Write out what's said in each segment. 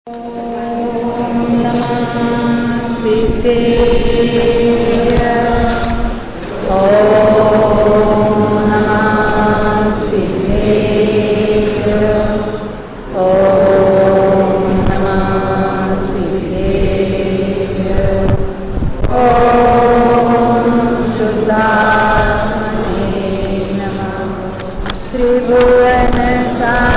नमः सिद्धेय नमः सिद्धेय नमः सिद्धेय शुद्धात्मने नमः। त्रिभुवन सार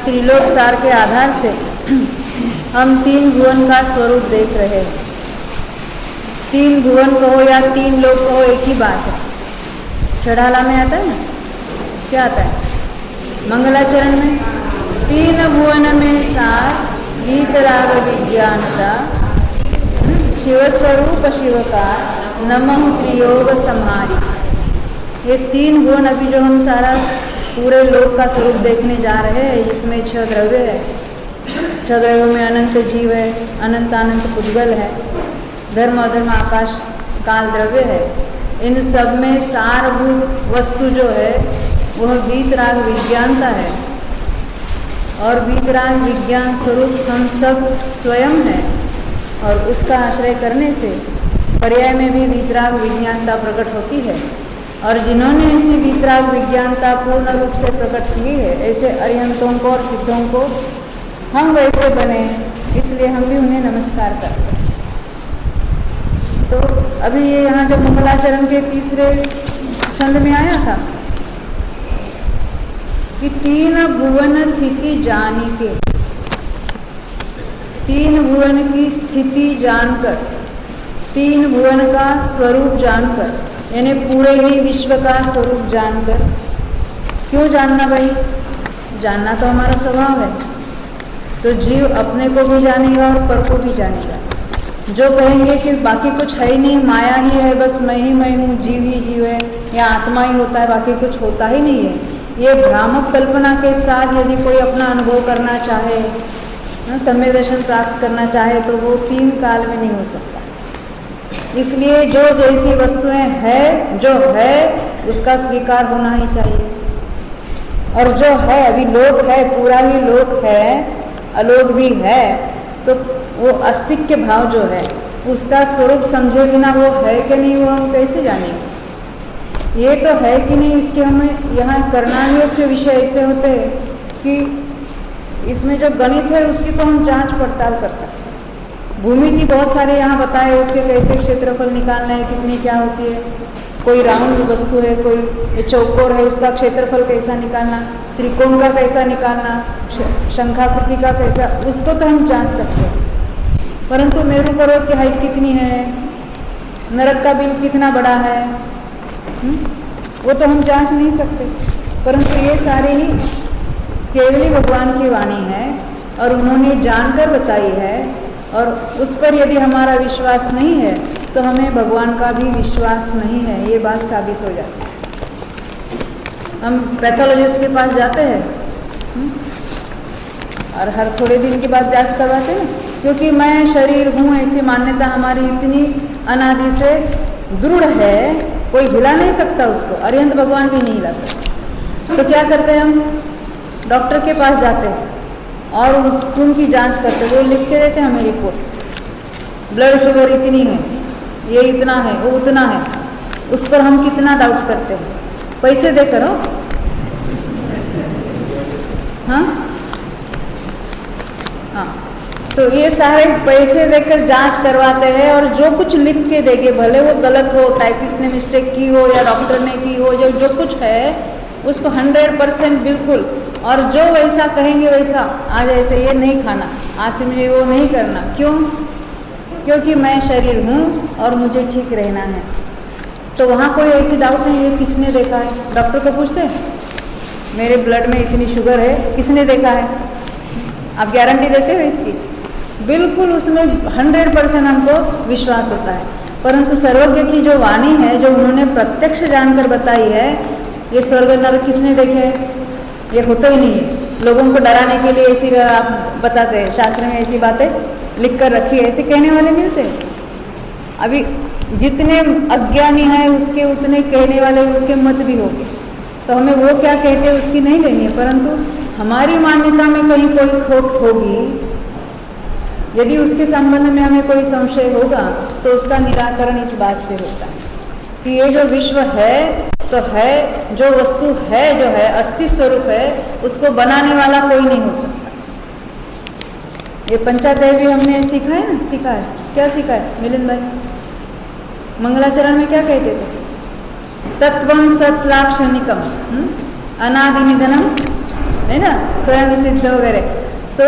त्रिलोक सार के आधार से हम तीन भुवन का स्वरूप देख रहे हैं। तीन भुवन कहो या तीन लोक कहो, एक ही बात है। चढ़ाला में आता है ना, क्या आता है मंगलाचरण में? तीन भुवन में सार वीतराग विज्ञानता शिवस्वरूप शिवकार नमः त्रियोग संहारी। ये तीन भुवन अभी जो हम सारा पूरे लोक का स्वरूप देखने जा रहे हैं, इसमें 6 द्रव्य है। 6 द्रव्यों में अनंत जीव है, अनंत अनंत पुद्गल है, धर्म अधर्म आकाश काल द्रव्य है। इन सब में सारभूत वस्तु जो है वह वीतराग विज्ञानता है, और वीतराग विज्ञान स्वरूप हम सब स्वयं हैं। और उसका आश्रय करने से पर्याय में भी वीतराग विज्ञानता प्रकट होती है। और जिन्होंने ऐसी वीतराग विज्ञानता पूर्ण रूप से प्रकट की है, ऐसे अरिहंतों को और सिद्धों को हम वैसे बने, इसलिए हम भी उन्हें नमस्कार करते हैं। तो अभी ये यहाँ जो मंगलाचरण के तीसरे छंद में आया था कि तीन भुवन स्थिति जानी के, तीन भुवन की स्थिति जानकर, तीन भुवन का स्वरूप जानकर, यानी पूरे ही विश्व का स्वरूप जानकर। क्यों जानना भाई? जानना तो हमारा स्वभाव है। तो जीव अपने को भी जानेगा और पर को भी जानेगा। जो कहेंगे कि बाकी कुछ है ही नहीं, माया ही है, बस मैं ही मैं हूँ, जीव ही जीव है, या आत्मा ही होता है, बाकी कुछ होता ही नहीं है, ये भ्रामक कल्पना के साथ यदि कोई अपना अनुभव करना चाहे, सम्यक दर्शन प्राप्त करना चाहे, तो वो 3 काल में नहीं हो सकता। इसलिए जो जैसी वस्तुएं है, जो है उसका स्वीकार होना ही चाहिए। और जो है अभी लोक है, पूरा ही लोक है, अलोक भी है, तो वो अस्तित्व के भाव जो है उसका स्वरूप समझे बिना वो है कि नहीं, वो हम कैसे जानेंगे? ये तो है कि नहीं, इसके हमें यहाँ करना योग के विषय ऐसे होते हैं कि इसमें जो गणित है उसकी तो हम जांच पड़ताल कर सकते हैं। भूमिति बहुत सारे यहाँ बताए, उसके कैसे क्षेत्रफल निकालना है, कितनी क्या होती है, कोई राउंड वस्तु है, कोई चौकोर है, उसका क्षेत्रफल कैसा निकालना, त्रिकोण का कैसा निकालना, शंखाकृति का कैसा, उसको तो हम जांच सकते हैं। परंतु मेरू पर्वत की हाइट कितनी है, नरक का बिल कितना बड़ा है, वो तो हम जांच नहीं सकते। परंतु ये सारे ही केवली भगवान की वाणी है और उन्होंने जानकर बताई है, और उस पर यदि हमारा विश्वास नहीं है तो हमें भगवान का भी विश्वास नहीं है, ये बात साबित हो जाती है। हम पैथोलॉजिस्ट के पास जाते हैं और हर थोड़े दिन के बाद जांच करवाते हैं, क्योंकि मैं शरीर हूँ ऐसी मान्यता हमारी इतनी अनादि से दृढ़ है, कोई हिला नहीं सकता उसको, अरिहंत भगवान भी नहीं हिला सकते। तो क्या करते हैं, हम डॉक्टर के पास जाते हैं और खून की जांच करते हैं, वो लिख के देते हैं हमें रिपोर्ट, ब्लड शुगर इतनी है, ये इतना है, वो उतना है, उस पर हम कितना डाउट करते हैं, पैसे देकर हो। हाँ हाँ, तो ये सारे पैसे देकर जांच करवाते हैं और जो कुछ लिख के देंगे, भले वो गलत हो, टाइपिस्ट ने मिस्टेक की हो या डॉक्टर ने की हो, जो कुछ है उसको 100% बिल्कुल, और जो वैसा कहेंगे वैसा, आज ऐसे ये नहीं खाना, आज से मुझे वो नहीं करना। क्यों? क्योंकि मैं शरीर हूँ और मुझे ठीक रहना है। तो वहाँ कोई ऐसी डाउट नहीं है किसने देखा है, डॉक्टर को पूछते हैं मेरे ब्लड में इतनी शुगर है, किसने देखा है, आप गारंटी देते हो इसकी? बिल्कुल, उसमें 100% हमको विश्वास होता है। परंतु सर्वज्ञ की जो वाणी है, जो उन्होंने प्रत्यक्ष जानकर बताई है, ये स्वर्ग नरक किसने देखे है? ये होता ही नहीं है। लोगों को डराने के लिए ऐसी आप बताते हैं, शास्त्र में ऐसी बातें लिख कर रखी है, ऐसे कहने वाले मिलते हैं। अभी जितने अज्ञानी हैं उसके उतने कहने वाले उसके मत भी होंगे, तो हमें वो क्या कहते हैं उसकी नहीं लेनी है। परंतु हमारी मान्यता में कहीं कोई खोट होगी, यदि उसके संबंध में हमें कोई संशय होगा तो उसका निराकरण इस बात से होता है कि ये जो विश्व है तो है, जो वस्तु है, जो है अस्थि स्वरूप है, उसको बनाने वाला कोई नहीं हो सकता। ये पंचाध्याय भी हमने सीखा है ना, सीखा है, क्या सीखा है मिलिंद भाई? मंगलाचरण में क्या कहते थे? तत्वम सतलाक्षणिकम, अनादि निधनम, है ना, स्वयं सिद्ध वगैरह। तो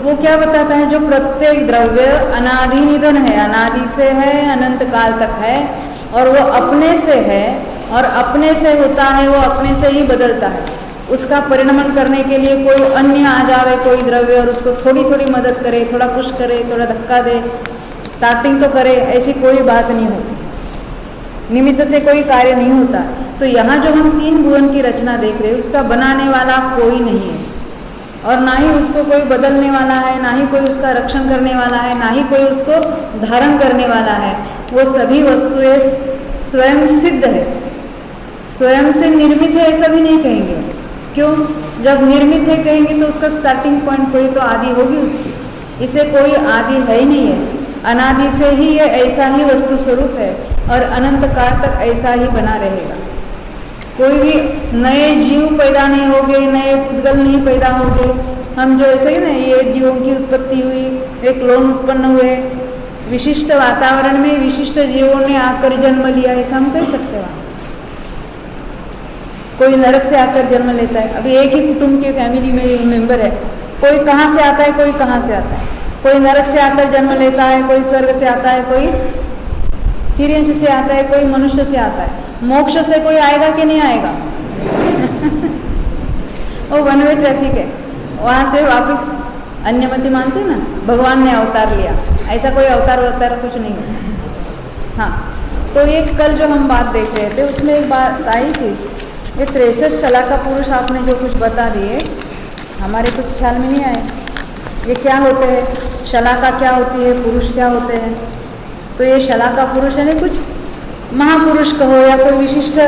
वो क्या बताता है? जो प्रत्येक द्रव्य अनादि निधन है, अनादि से है, अनंत काल तक है, और वो अपने से है और अपने से होता है, वो अपने से ही बदलता है। उसका परिणमन करने के लिए कोई अन्य आ जावे, कोई द्रव्य, और उसको थोड़ी थोड़ी मदद करे, थोड़ा पुश करे, थोड़ा धक्का दे, स्टार्टिंग तो करे, ऐसी कोई बात नहीं होती। निमित्त से कोई कार्य नहीं होता। तो यहाँ जो हम 3 भुवन की रचना देख रहे हैं, उसका बनाने वाला कोई नहीं है, और ना ही उसको कोई बदलने वाला है, ना ही कोई उसका रक्षण करने वाला है, ना ही कोई उसको धारण करने वाला है। वो सभी वस्तुएं स्वयं सिद्ध है, स्वयं से निर्मित है ऐसा भी नहीं कहेंगे। क्यों? जब निर्मित है कहेंगे तो उसका स्टार्टिंग पॉइंट कोई तो आदि होगी उसकी, इसे कोई आदि है ही नहीं है। अनादि से ही ये ऐसा ही वस्तु स्वरूप है और अनंत काल तक ऐसा ही बना रहेगा। कोई भी नए जीव पैदा नहीं होंगे, नए पुद्गल नहीं पैदा होंगे। हम जो ऐसे ही ना, ये जीवों की उत्पत्ति हुई, एक क्लोन उत्पन्न हुए, विशिष्ट वातावरण में विशिष्ट जीवों ने आकर जन्म लिया, ऐसा हम कह सकते हैं। कोई नरक से आकर जन्म लेता है। अभी एक ही कुटुंब के फैमिली में मेंबर है, कोई कहाँ से आता है, कोई कहाँ से आता है। कोई नरक से आकर जन्म लेता है, कोई स्वर्ग से आता है, कोई तिर्यंश से आता है, कोई मनुष्य से आता है। मोक्ष से कोई आएगा कि नहीं आएगा? वो वन वे ट्रैफिक है, वहाँ से वापस अन्यमति मानते ना, भगवान ने अवतार लिया, ऐसा कोई अवतार कुछ नहीं होता। हाँ, तो ये कल जो हम बात देख रहे थे उसमें एक बात आई थी, ये 63 शलाका पुरुष आपने जो कुछ बता दिए, हमारे कुछ ख्याल में नहीं आए। ये क्या होते हैं? शलाका क्या होती है? पुरुष क्या होते हैं? तो ये शलाका पुरुष यानी कुछ महापुरुष कहो या कोई विशिष्ट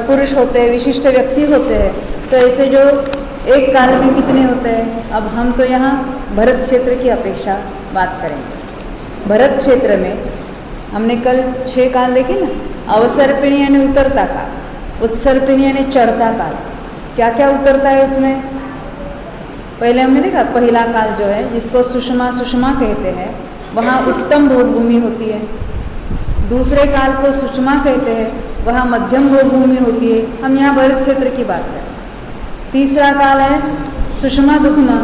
पुरुष होते हैं, विशिष्ट व्यक्ति होते हैं। तो ऐसे जो एक काल में कितने होते हैं? अब हम तो यहाँ भरत क्षेत्र की अपेक्षा बात करेंगे। भरत क्षेत्र में हमने कल 6 काल देखे ना, अवसर्पिणी यानी उतरता काल, उत्सर्पिणी यानी चढ़ता काल। क्या क्या उतरता है उसमें? पहले हमने देखा पहला काल जो है जिसको सुषमा कहते हैं, वहाँ उत्तम भोग भूमि होती है। दूसरे काल को सुषमा कहते हैं, वहाँ मध्यम भोग भूमि होती है। हम यहाँ भरत क्षेत्र की बात करें। तीसरा काल है सुषमा दुखमा,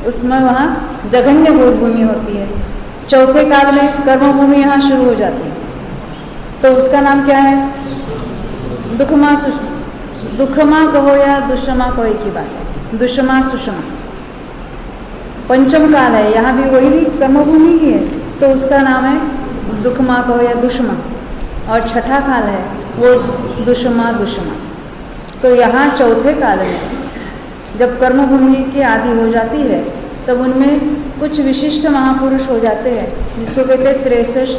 उसमें वहाँ जघन्य भोग भूमि होती है। चौथे काल में कर्म भूमि यहाँ शुरू हो जाती है, तो उसका नाम क्या है? दुखमा सुषमा। दुखमा कहो या दुष्मा कहो एक ही बात है, दुष्मा सुषमा। पंचम काल है, यहाँ भी वही भी कर्मभूमि ही है, तो उसका नाम है दुखमा कहो या दुष्मा। और छठा काल है वो दुष्मा। तो यहाँ चौथे काल में जब कर्मभूमि की आदि हो जाती है, तब उनमें कुछ विशिष्ट महापुरुष हो जाते हैं, जिसको कहते हैं 63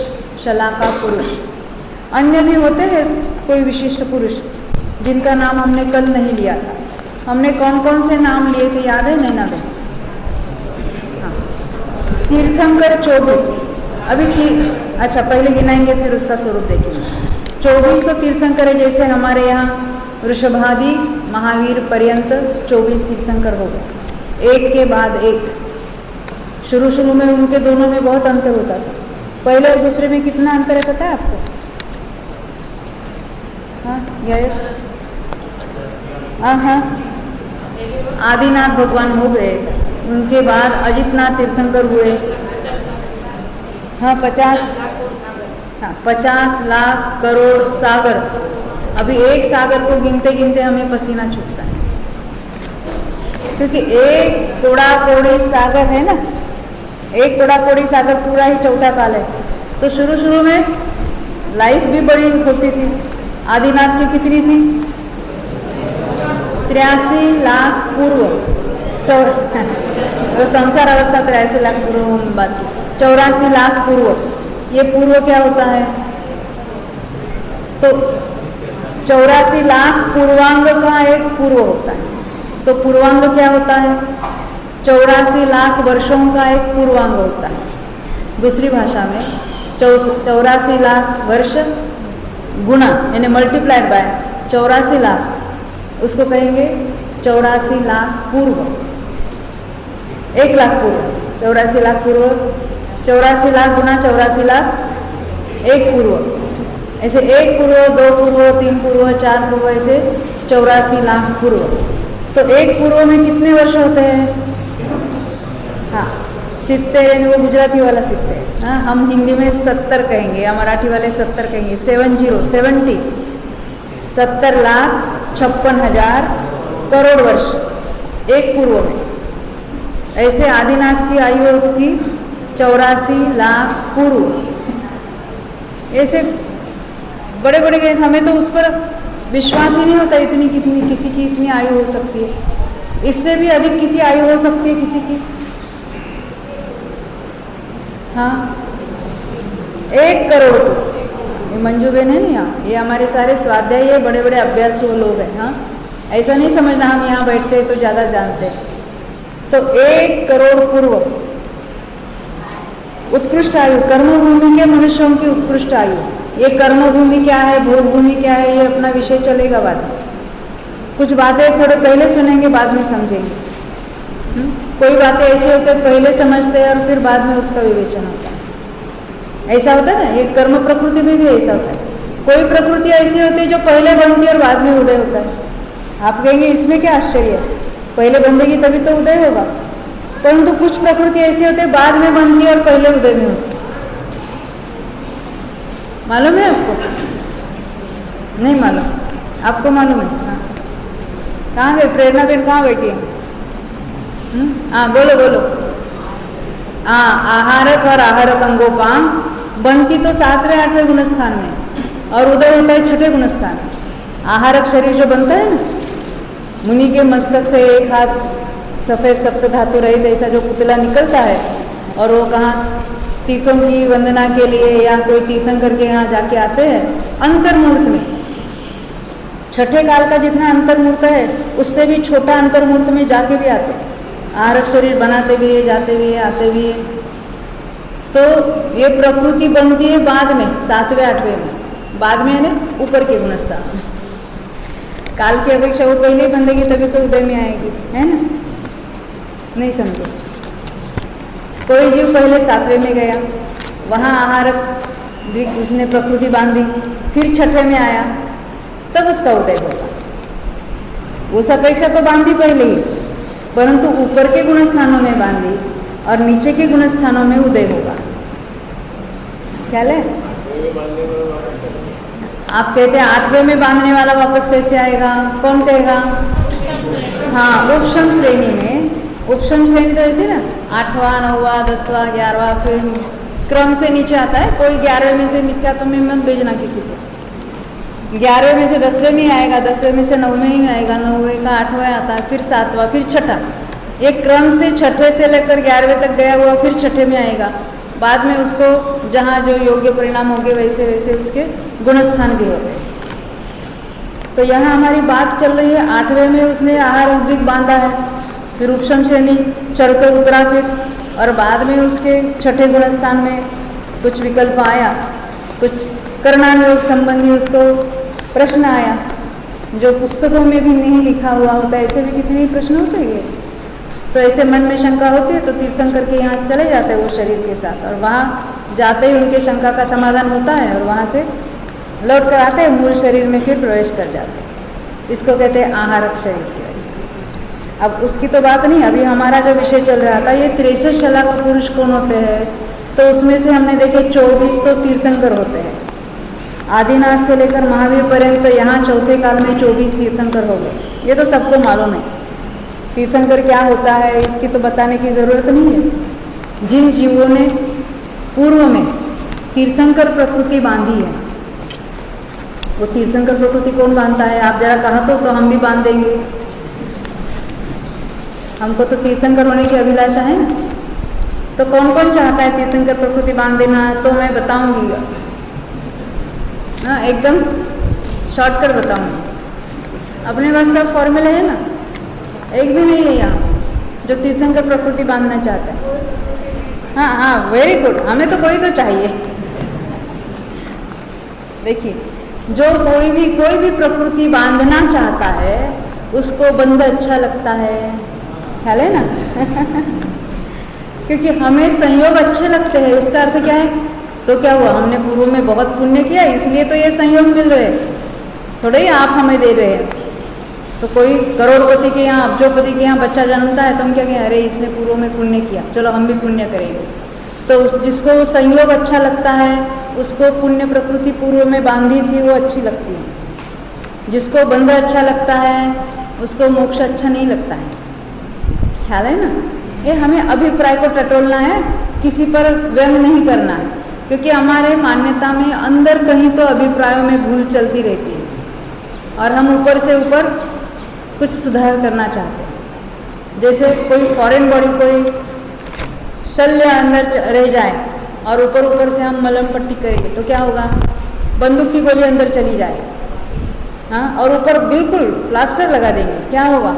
शलाका पुरुष। अन्य भी होते हैं कोई विशिष्ट पुरुष, जिनका नाम हमने कल नहीं लिया था। हमने कौन कौन से नाम लिए थे, याद है नैना बहन? तीर्थंकर 24। अभी अच्छा पहले गिनाएंगे फिर उसका स्वरूप देखेंगे। 24 तो तीर्थंकर है, जैसे हमारे यहाँ वृषभादि महावीर पर्यंत 24 तीर्थंकर हो गए, एक के बाद एक। शुरू में उनके दोनों में बहुत अंतर होता था। पहले और दूसरे में कितना अंतर है पता है आपको? हाँ, आदिनाथ भगवान हो गए, उनके बाद अजितनाथ तीर्थंकर हुए। हाँ 50 लाख करोड़ सागर। अभी एक सागर को गिनते गिनते हमें पसीना छूटता है, क्योंकि एक कोड़ा कोड़ी सागर है ना, एक कोड़ा कोड़ी सागर पूरा ही चौथा काल है। तो शुरू में लाइफ भी बड़ी होती थी। आदिनाथ की कितनी थी? 83 लाख पूर्व। संसार अवस्था 83 लाख पूर्व बात की, 84 लाख पूर्व। ये पूर्व क्या होता है? तो 84 लाख पूर्वांग का एक पूर्व होता है। तो पूर्वांग क्या होता है? 84 लाख वर्षों का एक पूर्वांग होता है। दूसरी भाषा में 84 लाख वर्ष गुणा यानी मल्टीप्लाइड बाय 84 लाख, उसको कहेंगे 84 लाख पूर्व। 1 लाख पूर्व, 84 लाख पूर्व, 84 लाख गुना 84 लाख, 1 पूर्व। ऐसे 1 पूर्व, 2 पूर्व, 3 पूर्व, 4 पूर्व, ऐसे 84 लाख पूर्व। तो 1 पूर्व में कितने वर्ष होते हैं? हाँ 70, यानी वो गुजराती वाला 70। हाँ, हम हिंदी में 70 कहेंगे या मराठी वाले 70 कहेंगे। 70 70 लाख 56,000 करोड़ वर्ष 1 पूर्व में। ऐसे आदिनाथ की आयु थी 84 लाख पूर्व। ऐसे बड़े बड़े गए, हमें तो उस पर विश्वास ही नहीं होता इतनी किसी की इतनी आयु हो सकती है। इससे भी अधिक किसी आयु हो सकती है किसी की। हाँ 1 करोड़ को। ये मंजू बहन है ना यहाँ, ये हमारे सारे स्वाध्यायी है, बड़े बड़े अभ्यासु लोग हैं। हाँ ऐसा नहीं समझना हम यहाँ बैठते हैं तो ज़्यादा जानते हैं। तो 1 करोड़ पूर्व उत्कृष्ट आयु, कर्मभूमि के मनुष्यों की उत्कृष्ट आयु। ये कर्मभूमि क्या है, भोग भूमि क्या है, ये अपना विषय चलेगा बाद में। कुछ बातें थोड़े पहले सुनेंगे, बाद में समझेंगे। कोई बातें ऐसे होते पहले समझते हैं और फिर बाद में उसका विवेचन होता है। ऐसा होता है ना, ये कर्म प्रकृति में भी ऐसा होता है। कोई प्रकृति ऐसी होती है जो पहले बनती है और बाद में उदय होता है। आप कहेंगे इसमें क्या आश्चर्य है, पहले बंदेगी तभी तो उदय होगा। परंतु कुछ प्रकृति ऐसी होती है बाद में बनती है और पहले उदय में होती है। मालूम है आपको? नहीं मालूम? आपको मालूम है? हाँ कहाँ गए प्रेरणा बहन, कहाँ बैठी है? हाँ बोलो। हाँ आहारक और आहारक अंगोपांग बनती तो 7वें 8वें गुणस्थान में और उदय होता है 6ठे गुणस्थान में। आहारक शरीर जो बनता है ना, मुनि के मस्तक से एक हाथ सफ़ेद सप्त धातु रहित ऐसा जो पुतला निकलता है, और वो कहाँ तीर्थों की वंदना के लिए या कोई तीर्थंकर के यहाँ जाके आते हैं अंतर्मूर्त में। 6ठे काल का जितना अंतर्मूर्त है उससे भी छोटा अंतर्मूर्त में जाके भी आते हैं। आहारक शरीर बनाते भी है, जाते भी है, आते भी है। तो ये प्रकृति बनती है बाद में 7वें 8वें में, बाद में है ना ऊपर के गुणस्थान। काल की अपेक्षा वो पहले ही बंधेगी तभी तो उदय में आएगी, है ना? नहीं समझे? कोई जीव पहले 7वें में गया, वहाँ आहार उसने प्रकृति बांधी, फिर 6ठे में आया, तब उसका उदय होगा। उस अपेक्षा तो बांधी पहले ही, परंतु ऊपर के गुण स्थानों में बांधी और नीचे के गुण स्थानों में उदय होगा। ख्याल है? आप कहते हैं 8वें में बांधने वाला वापस कैसे आएगा? कौन कहेगा? हाँ, उपशम श्रेणी में, उपशम श्रेणी तो ऐसे ना 8वां 9वां 10वां 11वां फिर क्रम से नीचे आता है। कोई 11वें में से मिथ्या तो में मत भेजना किसी को। 11वें में से 10वें में आएगा, 10वें में से 9वें में आएगा, 9वें का 8वां आता है, फिर 7वां, फिर 6ठा। एक क्रम से 6ठे से लेकर 11वें तक गया हुआ फिर 6ठे में आएगा। बाद में उसको जहाँ जो योग्य परिणाम होंगे वैसे वैसे उसके गुणस्थान भी होते हैं। तो यहाँ हमारी बात चल रही है 8वें में उसने आहार उद्विग बांधा है, फिर उपशम श्रेणी चढ़कर उतरा, फिर और बाद में उसके 6ठे गुणस्थान में कुछ विकल्प आया, कुछ करणान योग संबंधी उसको प्रश्न आया, जो पुस्तकों में भी नहीं लिखा हुआ होता है। ऐसे भी कितने प्रश्न होते हैं। तो ऐसे मन में शंका होती है तो तीर्थंकर के यहाँ चले जाते हैं वो शरीर के साथ, और वहाँ जाते ही उनके शंका का समाधान होता है और वहाँ से लौट कर आते हैं, मूल शरीर में फिर प्रवेश कर जाते हैं। इसको कहते हैं आहारक शरीर की रचना। अब उसकी तो बात नहीं, अभी हमारा जो विषय चल रहा था ये 63 शलाका पुरुष कौन होते हैं, तो उसमें से हमने देखे 24 तो तीर्थंकर होते हैं। आदिनाथ से लेकर महावीर पर्यंत यहाँ चौथे काल में 24 तीर्थंकर हो गए। ये तो सबको मालूम है। तीर्थंकर क्या होता है इसकी तो बताने की ज़रूरत नहीं है। जिन जीवों ने पूर्व में तीर्थंकर प्रकृति बांधी है, वो तीर्थंकर प्रकृति कौन बांधता है? आप जरा कहा तो हम भी बांध देंगे। हमको तो तीर्थंकर होने की अभिलाषा है ना। तो कौन कौन चाहता है तीर्थंकर प्रकृति बांध देना? तो मैं बताऊंगी, हाँ एकदम शॉर्टकट बताऊंगी। अपने पास सब फॉर्मूले है ना, एक भी नहीं है यहाँ जो तीर्थंकर प्रकृति बांधना चाहता है। हाँ हाँ, वेरी गुड, हमें तो कोई तो चाहिए। देखिए, जो कोई भी प्रकृति बांधना चाहता है उसको बंध अच्छा लगता है, ख्याल है ना? क्योंकि हमें संयोग अच्छे लगते हैं। उसका अर्थ क्या है? तो क्या हुआ, हमने पूर्व में बहुत पुण्य किया इसलिए तो ये संयोग मिल रहे हैं, थोड़े ही आप हमें दे रहे हैं। तो कोई करोड़पति के यहाँ अब्जोपति के यहाँ बच्चा जन्मता है तो हम क्या कहें, अरे इसने पूर्व में पुण्य किया, चलो हम भी पुण्य करेंगे। तो जिसको संयोग अच्छा लगता है उसको पुण्य प्रकृति पूर्व में बांधी थी वो अच्छी लगती है। जिसको बंध अच्छा लगता है उसको मोक्ष अच्छा नहीं लगता है। ख्याल है ना? ये हमें अभिप्राय को टटोलना है, किसी पर व्यंग नहीं करना है, क्योंकि हमारे मान्यता में अंदर कहीं तो अभिप्रायों में भूल चलती रहती है और हम ऊपर से ऊपर कुछ सुधार करना चाहते हैं। जैसे कोई फॉरेन बॉडी, कोई शल्य अंदर रह जाए और ऊपर ऊपर से हम मलम पट्टी करेंगे तो क्या होगा? बंदूक की गोली अंदर चली जाए, हाँ, और ऊपर बिल्कुल प्लास्टर लगा देंगे, क्या होगा?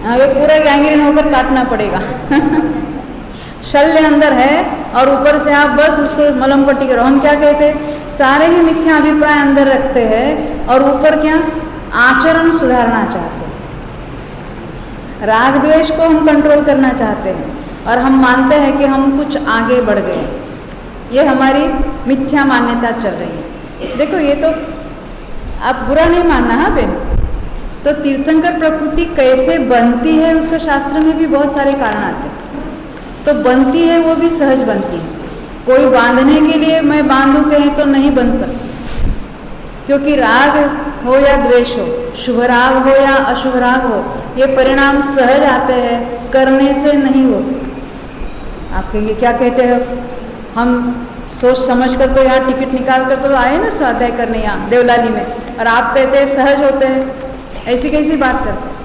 हाँ, ये पूरा गैंग्रीन होकर काटना पड़ेगा। शल्य अंदर है और ऊपर से आप बस उसको मलम पट्टी करो। हम क्या कहते हैं? सारे ही मिथ्या अभिप्राय अंदर रखते हैं और ऊपर क्या? आचरण सुधारना चाहते हैं। राग द्वेष को हम कंट्रोल करना चाहते हैं और हम मानते हैं कि हम कुछ आगे बढ़ गए। ये हमारी मिथ्या मान्यता चल रही है। देखो, ये तो आप बुरा नहीं मानना, हाँ बहन। तो तीर्थंकर प्रकृति कैसे बनती है उसका शास्त्र में भी बहुत सारे कारण आते हैं। तो बनती है वो भी सहज बनती है। कोई बांधने के लिए मैं बांधू कहें तो नहीं बन सकती, क्योंकि राग हो या द्वेष हो, शुभ राग हो या अशुभ राग हो, ये परिणाम सहज आते हैं, करने से नहीं होते। आप कहेंगे क्या कहते हैं? हम सोच समझ कर तो यहाँ टिकट निकाल कर तो आए ना स्वाध्याय करने यहाँ देवलाली में, और आप कहते हैं सहज होते हैं। ऐसी कैसी बात करते हैं?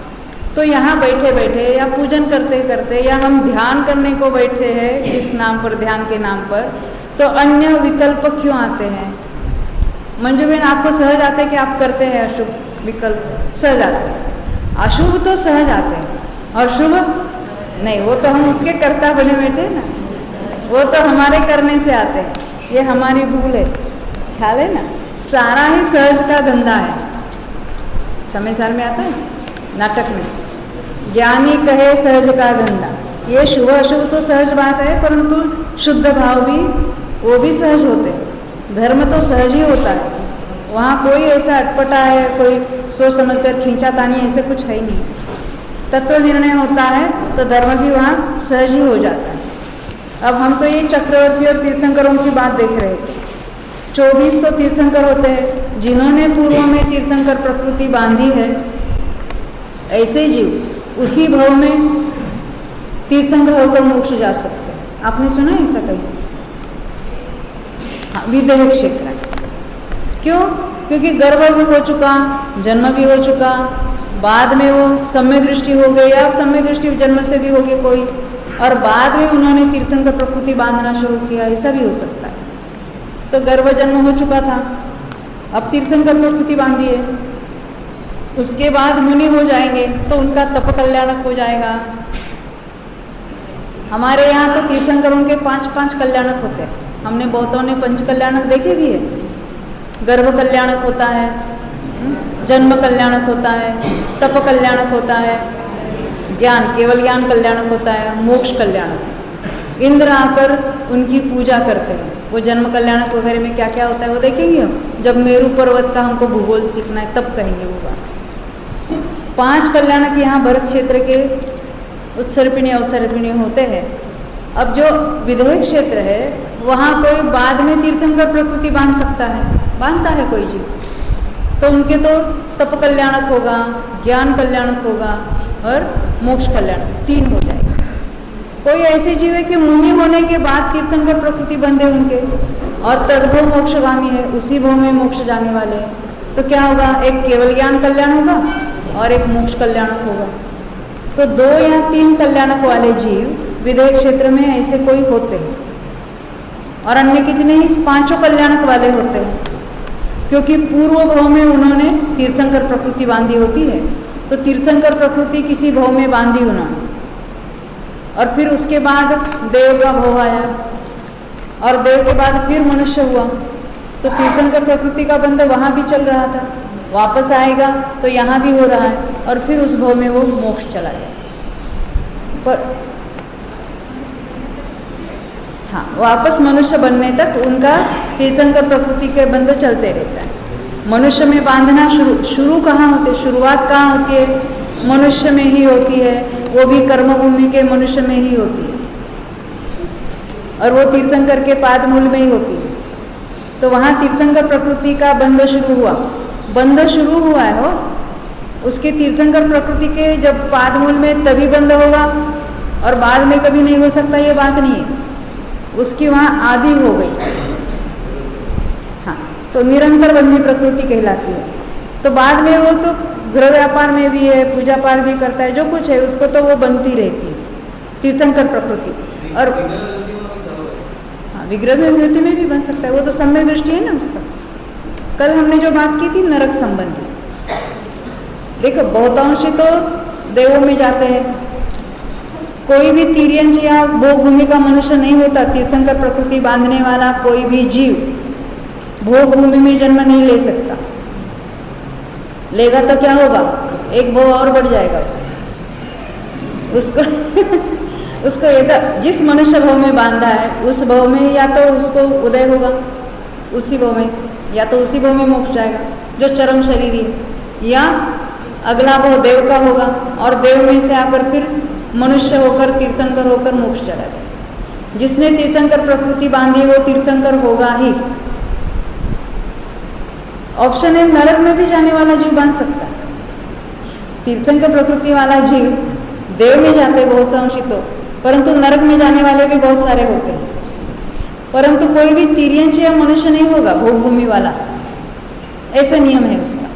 तो यहाँ बैठे बैठे या पूजन करते करते या हम ध्यान करने को बैठे हैं इस नाम पर, ध्यान के नाम पर, तो अन्य विकल्प क्यों आते हैं? मंजू बहन, आपको सहज आते हैं कि आप करते हैं अशुभ विकल्प? सहज आते हैं। अशुभ तो सहज आते हैं और शुभ नहीं, वो तो हम उसके कर्ता बने बैठे ना, वो तो हमारे करने से आते हैं। ये हमारी भूल है, ख्याल है ना? सारा ही सहज का धंधा है। समय सार में आता है नाटक में, ज्ञानी कहे सहज का धंधा। ये शुभ अशुभ तो सहज बात है, परंतु शुद्ध भाव भी वो भी सहज होते हैं। धर्म तो सहज ही होता है, वहाँ कोई ऐसा अटपटा है, कोई सोच समझ कर खींचातानी ऐसे कुछ है ही नहीं। तत्व निर्णय होता है तो धर्म भी वहाँ सहज ही हो जाता है। अब हम तो ये चक्रवर्ती और तीर्थंकरों की बात देख रहे थे। 24 तो तीर्थंकर होते हैं, जिन्होंने पूर्व में तीर्थंकर प्रकृति बांधी है, ऐसे जीव उसी भव में तीर्थंकर होकर मोक्ष जा सकते हैं। आपने सुना है ऐसा कहीं? हाँ, विदेह क्षेत्र है। क्यों? क्योंकि गर्भ भी हो चुका, जन्म भी हो चुका, बाद में वो सम्य दृष्टि हो गई, या सम्य दृष्टि जन्म से भी हो गई कोई, और बाद में उन्होंने तीर्थंकर प्रकृति बांधना शुरू किया, ऐसा भी हो सकता है। तो गर्भ जन्म हो चुका था, अब तीर्थंकर प्रकृति बांधी है, उसके बाद मुनि हो जाएंगे तो उनका तप कल्याणक हो जाएगा। हमारे यहाँ तो तीर्थंकरों के 5-5 कल्याणक होते हैं। हमने बहुतों ने पंच कल्याणक देखे भी है। गर्भ कल्याणक होता है, जन्म कल्याणक होता है, तप कल्याणक होता है, ज्ञान केवल ज्ञान कल्याणक होता है, मोक्ष कल्याणक। इंद्र आकर उनकी पूजा करते हैं। वो जन्म कल्याणक वगैरह में क्या क्या होता है वो देखेंगे हम, जब मेरू पर्वत का हमको भूगोल सीखना है तब कहेंगे वो बात। 5 कल्याणक यहाँ भरत क्षेत्र के उत्सर्पिणी अवसर्पिणी होते हैं। अब जो विदेह क्षेत्र है वहाँ कोई बाद में तीर्थंकर प्रकृति बांध सकता है, बांधता है कोई जीव, तो उनके तो तप कल्याणक होगा, ज्ञान कल्याणक होगा और मोक्ष कल्याणक, 3 हो जाएगा। कोई ऐसे जीव है कि मुनि होने के बाद तीर्थंकर प्रकृति बंधे उनके, और तद्भव मोक्षगामी है, उसी भव में मोक्ष जाने वाले हैं, तो क्या होगा? एक केवल ज्ञान कल्याण होगा और एक मोक्ष कल्याणक होगा। तो 2 या 3 कल्याणक वाले जीव विदेह क्षेत्र में ऐसे कोई होते हैं, और अन्य कितने ही 5 कल्याणक वाले होते हैं, क्योंकि पूर्व भव में उन्होंने तीर्थंकर प्रकृति बांधी होती है। तो तीर्थंकर प्रकृति किसी भव में बांधी उन्होंने, और फिर उसके बाद देव का भव आया, और देव के बाद फिर मनुष्य हुआ, तो तीर्थंकर प्रकृति का बंध वहाँ भी चल रहा था, वापस आएगा तो यहाँ भी हो रहा है, और फिर उस भव में वो मोक्ष चला जाए। पर हाँ, वापस मनुष्य बनने तक उनका तीर्थंकर प्रकृति के बंध चलते रहता है। मनुष्य में बांधना शुरू कहाँ होते, शुरुआत कहाँ होती है? मनुष्य में ही होती है, वो भी कर्मभूमि के मनुष्य में ही होती है, और वो तीर्थंकर के पाद मूल में ही होती है। तो वहाँ तीर्थंकर प्रकृति का बंध शुरू हुआ, बंध शुरू हुआ है हो, उसके तीर्थंकर प्रकृति के जब पाद मूल में तभी बंध होगा, और बाद में कभी नहीं हो सकता, ये बात नहीं है। उसकी वहाँ आदि हो गई, हाँ, तो निरंतर बंधी प्रकृति कहलाती है। तो बाद में वो तो गृह व्यापार में भी है, पूजा पाठ भी करता है, जो कुछ है उसको तो वो बनती रहती है तीर्थंकर प्रकृति। और हाँ, विग्रह गति में भी बन सकता है, वो तो सम्य दृष्टि है ना उसका। कल हमने जो बात की थी नरक संबंधी, देखो बहुतांशी तो देवों में जाते हैं, कोई भी तिर्यंच या भोग भूमि का मनुष्य नहीं होता। तीर्थंकर प्रकृति बांधने वाला कोई भी जीव भोग भूमि में जन्म नहीं ले सकता, लेगा तो क्या होगा? एक भव और बढ़ जाएगा उसको उसको जिस मनुष्य भव में बांधा है उस भव में या तो उसको उदय होगा उसी भव में, या तो उसी भव में मोक्ष जाएगा जो चरम शरीर है, या अगला भव देव का होगा, और देव में से आकर फिर मनुष्य होकर तीर्थंकर होकर मोक्ष चला जाए। जिसने तीर्थंकर प्रकृति बांधी वो तीर्थंकर होगा ही। ऑप्शन है नरक में भी जाने वाला जीव बांध सकता है। तीर्थंकर प्रकृति वाला जीव देव में जाते बहुत अंशी तो, परंतु नरक में जाने वाले भी बहुत सारे होते हैं, परंतु कोई भी तिर्यंच या मनुष्य नहीं होगा भोग भूमि वाला, ऐसा नियम है उसका।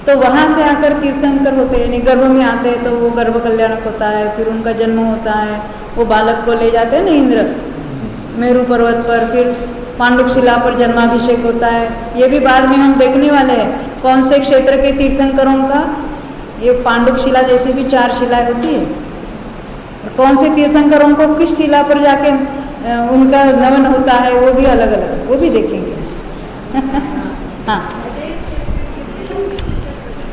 तो वहाँ से आकर तीर्थंकर होते हैं, यानी गर्भ में आते हैं तो वो गर्भ कल्याणक होता है, फिर उनका जन्म होता है, वो बालक को ले जाते हैं ना इंद्र मेरू पर्वत पर, फिर पांडुक शिला पर जन्माभिषेक होता है। ये भी बाद में हम देखने वाले हैं कौन से क्षेत्र के तीर्थंकरों का, ये पांडुक शिला जैसे भी 4 शिलाएं होती है, और कौन से तीर्थंकरों को किस शिला पर जाके उनका नमन होता है वो भी अलग अलग, वो भी देखेंगे। हाँ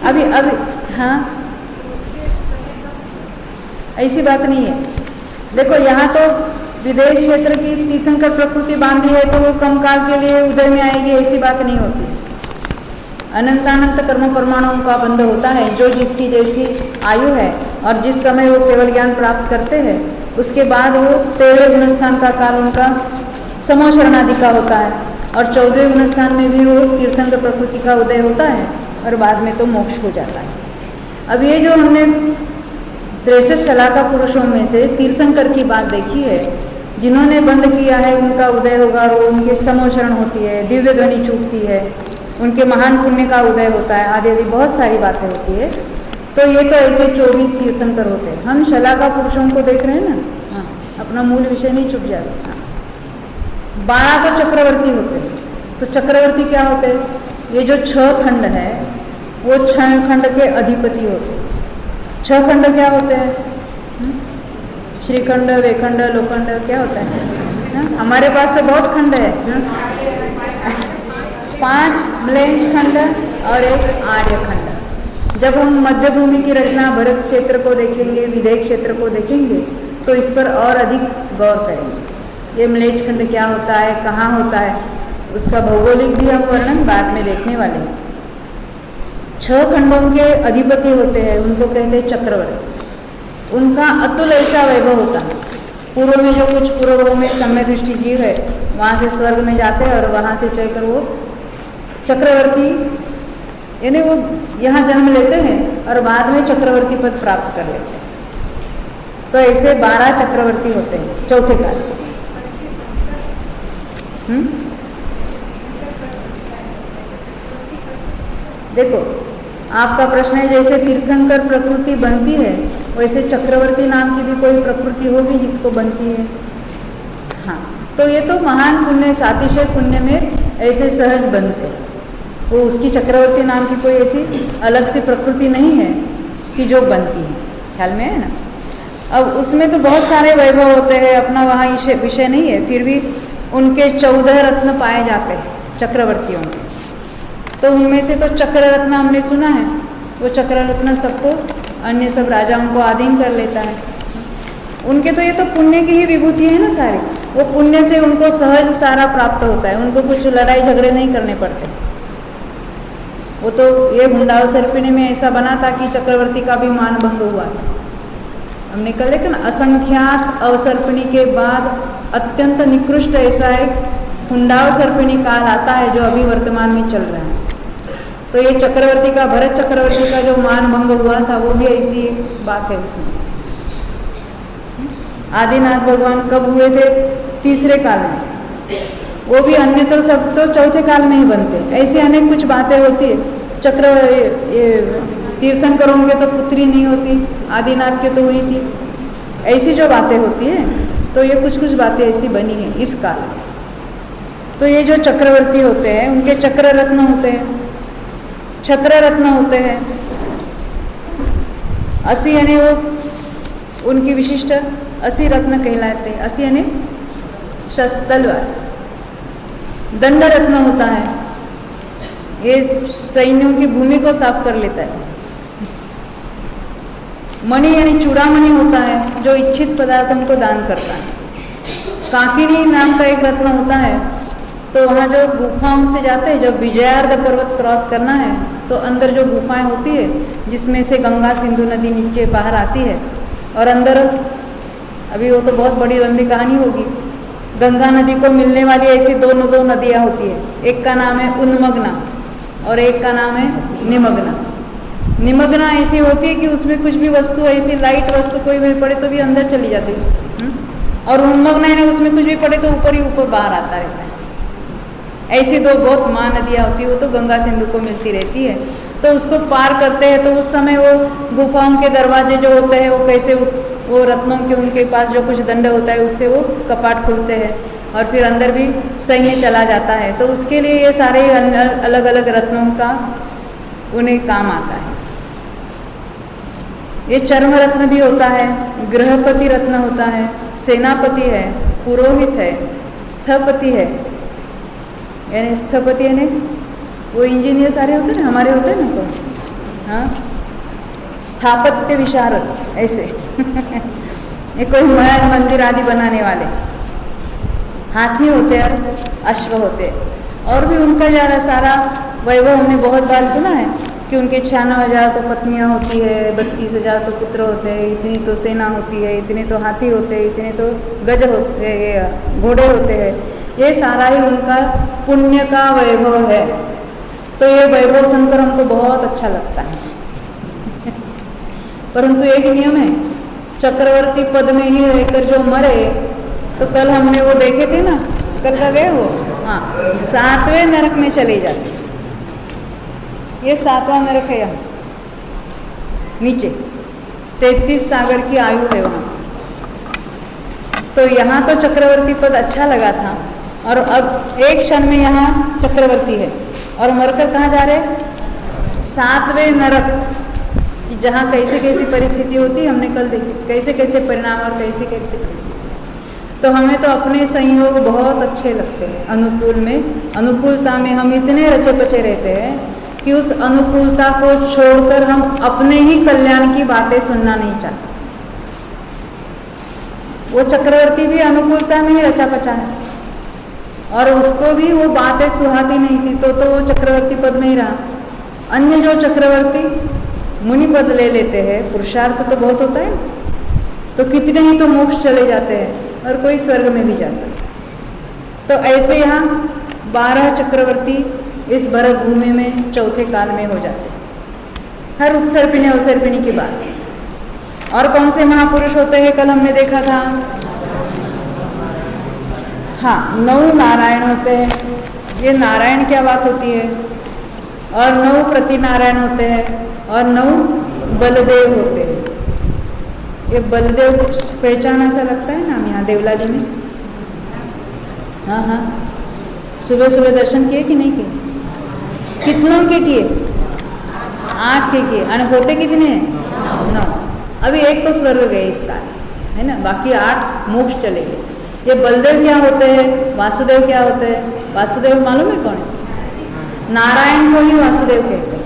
अभी हाँ, ऐसी बात नहीं है। देखो यहाँ तो विदेश क्षेत्र की तीर्थंकर प्रकृति बांधी है तो वो कम काल के लिए उदय में आएगी, ऐसी बात नहीं होती। अनंतानंत कर्म परमाणुओं का बंध होता है, जो जिसकी जैसी आयु है और जिस समय वो केवल ज्ञान प्राप्त करते हैं, उसके बाद वो 13वें गुणस्थान का काल उनका समूह शरणादि का होता है और 14वें गुणस्थान में भी वो तीर्थंकर प्रकृति का उदय होता है और बाद में तो मोक्ष हो जाता है। अब ये जो हमने 63 शलाका पुरुषों में से तीर्थंकर की बात देखी है, जिन्होंने बंद किया है उनका उदय होगा और उनके समूह शरण होती है, दिव्य ध्वनि छूटती है, उनके महान पुण्य का उदय होता है, आदि आदि बहुत सारी बातें होती है। तो ये तो ऐसे 24 तीर्थंकर होते हैं। हम शलाका पुरुषों को देख रहे हैं ना, हाँ, अपना मूल विषय नहीं छूट जाता। 12 तो चक्रवर्ती होते हैं। तो चक्रवर्ती क्या होते हैं? ये जो 6 खंड है वो 6 खंड के अधिपति होते हैं। 6 खंड क्या होते हैं? श्रीखंड, वेखंड, लोखंड, क्या होता है? हमारे पास तो बहुत खंड है, 5 म्लेंज खंड और 1 आर्य खंड। जब हम मध्य भूमि की रचना भरत क्षेत्र को देखेंगे, विदेह क्षेत्र को देखेंगे, तो इस पर और अधिक गौर करेंगे। ये म्लेंज खंड क्या होता है, कहाँ होता है, उसका भौगोलिक भी हम वर्णन बाद में देखने वाले हैं। 6 खंडों के अधिपति होते हैं, उनको कहते हैं चक्रवर्ती। उनका अतुल ऐसा वैभव होता है। पूर्व में जो कुछ पूर्व में सम्य दृष्टि जीव है, वहाँ से स्वर्ग में जाते हैं और वहाँ से चलकर वो चक्रवर्ती, यानी वो यहाँ जन्म लेते हैं और बाद में चक्रवर्ती पद प्राप्त कर लेते हैं। तो ऐसे 12 चक्रवर्ती होते हैं चौथे काल। देखो, आपका प्रश्न है जैसे तीर्थंकर प्रकृति बनती है वैसे चक्रवर्ती नाम की भी कोई प्रकृति होगी जिसको बनती है। हाँ, तो ये तो महान पुण्य, सातिशय पुण्य में ऐसे सहज बनते हैं। वो उसकी चक्रवर्ती नाम की कोई ऐसी अलग सी प्रकृति नहीं है कि जो बनती है। ख्याल में है ना? अब उसमें तो बहुत सारे वैभव होते हैं, अपना वहाँ विषय नहीं है, फिर भी उनके 14 रत्न पाए जाते हैं चक्रवर्तियों में। तो उनमें से तो चक्र रत्न हमने सुना है, वो चक्र रत्न सबको, अन्य सब राजाओं को अधीन कर लेता है। उनके तो ये तो पुण्य की ही विभूति है ना सारी, वो पुण्य से उनको सहज सारा प्राप्त होता है, उनको कुछ लड़ाई झगड़े नहीं करने पड़ते। वो तो ये हुंडाव सर्पिणी में ऐसा बना था कि चक्रवर्ती का भी मान भंग हुआ था। हमने कल देखा ना, असंख्यात अवसर्पिणी के बाद अत्यंत निकृष्ट ऐसा एक हुंडाव सर्पिणी काल आता है जो अभी वर्तमान में चल रहा है। तो ये चक्रवर्ती का, भरत चक्रवर्ती का जो मान भंग हुआ था वो भी ऐसी बात है उसमें। आदिनाथ भगवान कब हुए थे? तीसरे काल में। वो भी अन्य तो सब तो चौथे काल में ही बनते। ऐसी अनेक कुछ बातें होती है। तीर्थंकरों के तो पुत्री नहीं होती, आदिनाथ के तो हुई थी। ऐसी जो बातें होती है, तो ये कुछ कुछ बातें ऐसी बनी हैं इस काल में। तो ये जो चक्रवर्ती होते हैं उनके चक्र रत्न होते हैं, छत्र रत्न होते हैं। 80 यानी वो उनकी विशिष्ट 80 रत्न कहलाते हैं। 80 यानी शस्त्र, तलवार। दंड रत्न होता है, ये सैन्यों की भूमि को साफ कर लेता है। मणि यानी चूड़ामणि होता है, जो इच्छित पदार्थों को दान करता है। काकिनी नाम का एक रत्न होता है, तो वहाँ जो गुफाओं से जाते हैं, जब विजयार्ध पर्वत क्रॉस करना है तो अंदर जो गुफाएं होती है जिसमें से गंगा सिंधु नदी नीचे बाहर आती है और अंदर, अभी वो तो बहुत बड़ी लंबी कहानी होगी। गंगा नदी को मिलने वाली ऐसी दो नदियाँ होती है, एक का नाम है उन्मग्ना और एक का नाम है निमग्ना। निमग्ना ऐसी होती है कि उसमें कुछ भी वस्तु, ऐसी लाइट वस्तु कोई भी पड़े तो भी अंदर चली जाती है, और उन्मग्ना है उसमें कुछ भी पड़े तो ऊपर ही ऊपर बाहर आता रहता है। ऐसी दो बहुत महानदियाँ होती है, वो तो गंगा सिंधु को मिलती रहती है। तो उसको पार करते हैं तो उस समय वो गुफाओं के दरवाजे जो होते हैं वो कैसे, वो रत्नों के उनके पास जो कुछ दंड होता है उससे वो कपाट खुलते हैं और फिर अंदर भी सैन्य चला जाता है। तो उसके लिए ये सारे अलग अलग रत्नों का उन्हें काम आता है। ये चर्म रत्न भी होता है, गृहपति रत्न होता है, सेनापति है, पुरोहित है, स्थपति है। यानी स्थपति यानी वो इंजीनियर सारे होते हैं ना, हमारे होते हैं ना, हाँ, स्थापत्य विशारद ऐसे ये कोई महल मंदिर आदि बनाने वाले हाथी होते हैं, अश्व होते हैं। और भी उनका ज़्यादा सारा वैभव हमने बहुत बार सुना है कि उनके 96,000 तो पत्नियां होती है, 32,000 तो पुत्र होते हैं, इतनी तो सेना होती है, इतने तो हाथी होते हैं, इतने तो गज होते हैं, घोड़े होते हैं। ये सारा ही उनका पुण्य का वैभव है। तो ये वैभव सुनकर हमको बहुत अच्छा लगता है परंतु एक नियम है, चक्रवर्ती पद में ही रहकर जो मरे, तो कल हमने वो देखे थे ना, कल का गए वो, हाँ, 7वें नरक में चले जाते। ये 7वां नरक है यहाँ नीचे, 33 सागर की आयु है वहाँ। तो यहाँ तो चक्रवर्ती पद अच्छा लगा था, और अब एक क्षण में यहाँ चक्रवर्ती है और मरकर कहाँ जा रहे? 7वें नरक, जहाँ कैसे कैसी परिस्थिति होती हमने कल देखी, कैसे कैसे परिणाम और कैसे कैसे परिस्थिति। तो हमें तो अपने संयोग बहुत अच्छे लगते हैं। अनुकूल में, अनुकूलता में हम इतने रचे पचे रहते हैं कि उस अनुकूलता को छोड़कर हम अपने ही कल्याण की बातें सुनना नहीं चाहते। वो चक्रवर्ती भी अनुकूलता में ही रचा पचा है, और उसको भी वो बातें सुहाती नहीं थी, तो वो चक्रवर्ती पद में ही रहा। अन्य जो चक्रवर्ती मुनि पद ले लेते हैं, पुरुषार्थ तो बहुत होता है, तो कितने ही तो मोक्ष चले जाते हैं और कोई स्वर्ग में भी जा सकता। तो ऐसे यहाँ 12 चक्रवर्ती इस भरत भूमि में चौथे काल में हो जाते हैं, हर उत्सर्पिणी अवसर्पिणी की बात। और कौन से महापुरुष होते हैं कल हमने देखा था? हाँ, 9 नारायण होते हैं। ये नारायण क्या बात होती है? और 9 प्रतिनारायण होते हैं, और 9 बलदेव होते हैं। ये बलदेव कुछ पहचान ऐसा लगता है नाम यहाँ देवलाली में? हाँ हाँ, सुबह सुबह दर्शन किए कि नहीं किए? कितनों के किए? 8 के किए। और होते कितने हैं? 9। अभी एक तो स्वर्ग गए इस काल, है ना, बाकी 8 मोक्ष चले गए। ये बलदेव क्या होते हैं? वासुदेव क्या होते हैं? वासुदेव मालूम है कौन है? नारायण को ही वासुदेव कहते हैं।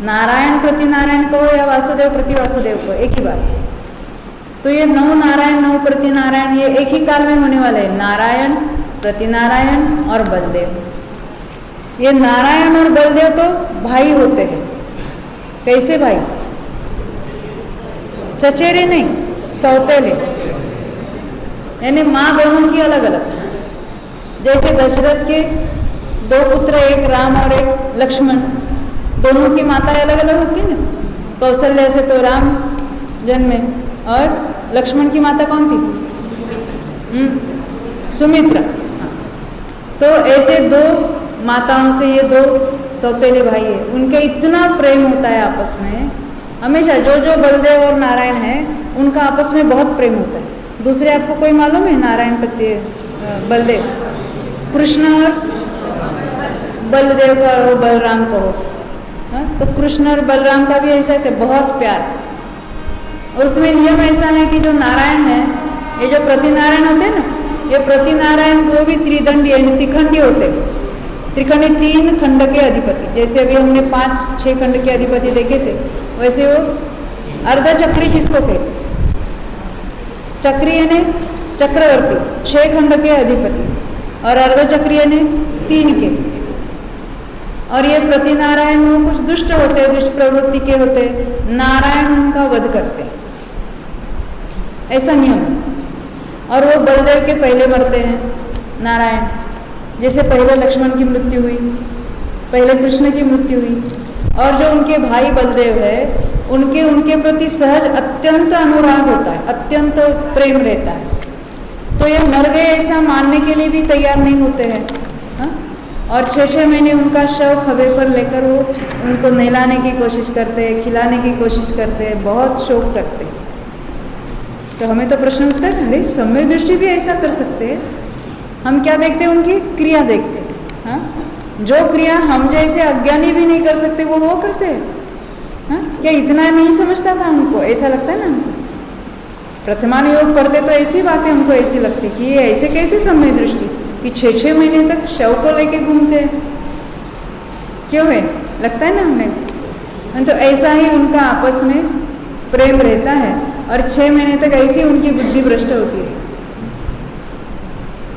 नारायण प्रति नारायण कहो या वासुदेव प्रति वासुदेव को, एक ही बात। तो ये 9 नारायण 9 प्रति नारायण ये एक ही काल में होने वाले हैं, नारायण, प्रति नारायण और बलदेव। ये नारायण और बलदेव तो भाई होते हैं। कैसे भाई? चचेरे नहीं, सौतेले, यानी माँ बहनों की अलग अलग। जैसे दशरथ के 2 पुत्र, एक राम और एक लक्ष्मण, दोनों की माता अलग अलग होती है ना। कौशल्या से तो राम जन्मे, और लक्ष्मण की माता कौन थी? सुमित्रा। तो ऐसे 2 माताओं से ये 2 सौतेले भाई है, उनके इतना प्रेम होता है आपस में हमेशा। जो जो बलदेव और नारायण है उनका आपस में बहुत प्रेम होता है। दूसरे आपको कोई मालूम है? नारायण प्रति बलदेव, कृष्ण और बलदेव का और बलराम को हो, तो कृष्ण और बलराम का भी ऐसा है, बहुत प्यार। उसमें नियम ऐसा है कि जो नारायण है, ये जो प्रतिनारायण होते हैं ना, ये प्रतिनारायण वो भी त्रिदंडी यानी त्रिखंडी होते हैं। त्रिखंडी 3 खंड के अधिपति, जैसे अभी हमने 5-6 खंड के अधिपति देखे थे, वैसे वो अर्धचक्री जिसको कहते, चक्रीय ने चक्रवर्ती 6 खंड के अधिपति, और अर्धचक्रीय ने 3 के। और ये प्रतिनारायण वो कुछ दुष्ट होते हैं, दुष्ट प्रवृत्ति के होते हैं, नारायण उनका वध करते हैं, ऐसा नियम है। और वो बलदेव के पहले मरते हैं नारायण, जैसे पहले लक्ष्मण की मृत्यु हुई, पहले कृष्ण की मृत्यु हुई। और जो उनके भाई बलदेव है, उनके प्रति सहज अत्यंत अनुराग होता है, अत्यंत प्रेम रहता है। तो ये मर गए ऐसा मानने के लिए भी तैयार नहीं होते हैं, हाँ? और 6-6 महीने उनका शव खभे पर लेकर वो उनको नहलाने की कोशिश करते हैं, खिलाने की कोशिश करते हैं, बहुत शोक करते हैं। तो हमें तो प्रश्न उठता है, अरे सम्यक दृष्टि भी ऐसा कर सकते हैं? हम क्या देखते हैं? उनकी क्रिया देखते हैं, हाँ? जो क्रिया हम जैसे अज्ञानी भी नहीं कर सकते वो करते हैं, हाँ? क्या इतना नहीं समझता था उनको? ऐसा लगता है ना हमको। प्रथमान योग पढ़ते तो ऐसी बातें हमको ऐसी लगती कि ये ऐसे कैसे सम्यक दृष्टि कि 6-6 महीने तक शव को लेके घूमते हैं। क्यों है? लगता है ना हमें। तो ऐसा ही उनका आपस में प्रेम रहता है और 6 महीने तक ऐसी उनकी बुद्धि भ्रष्ट होती है।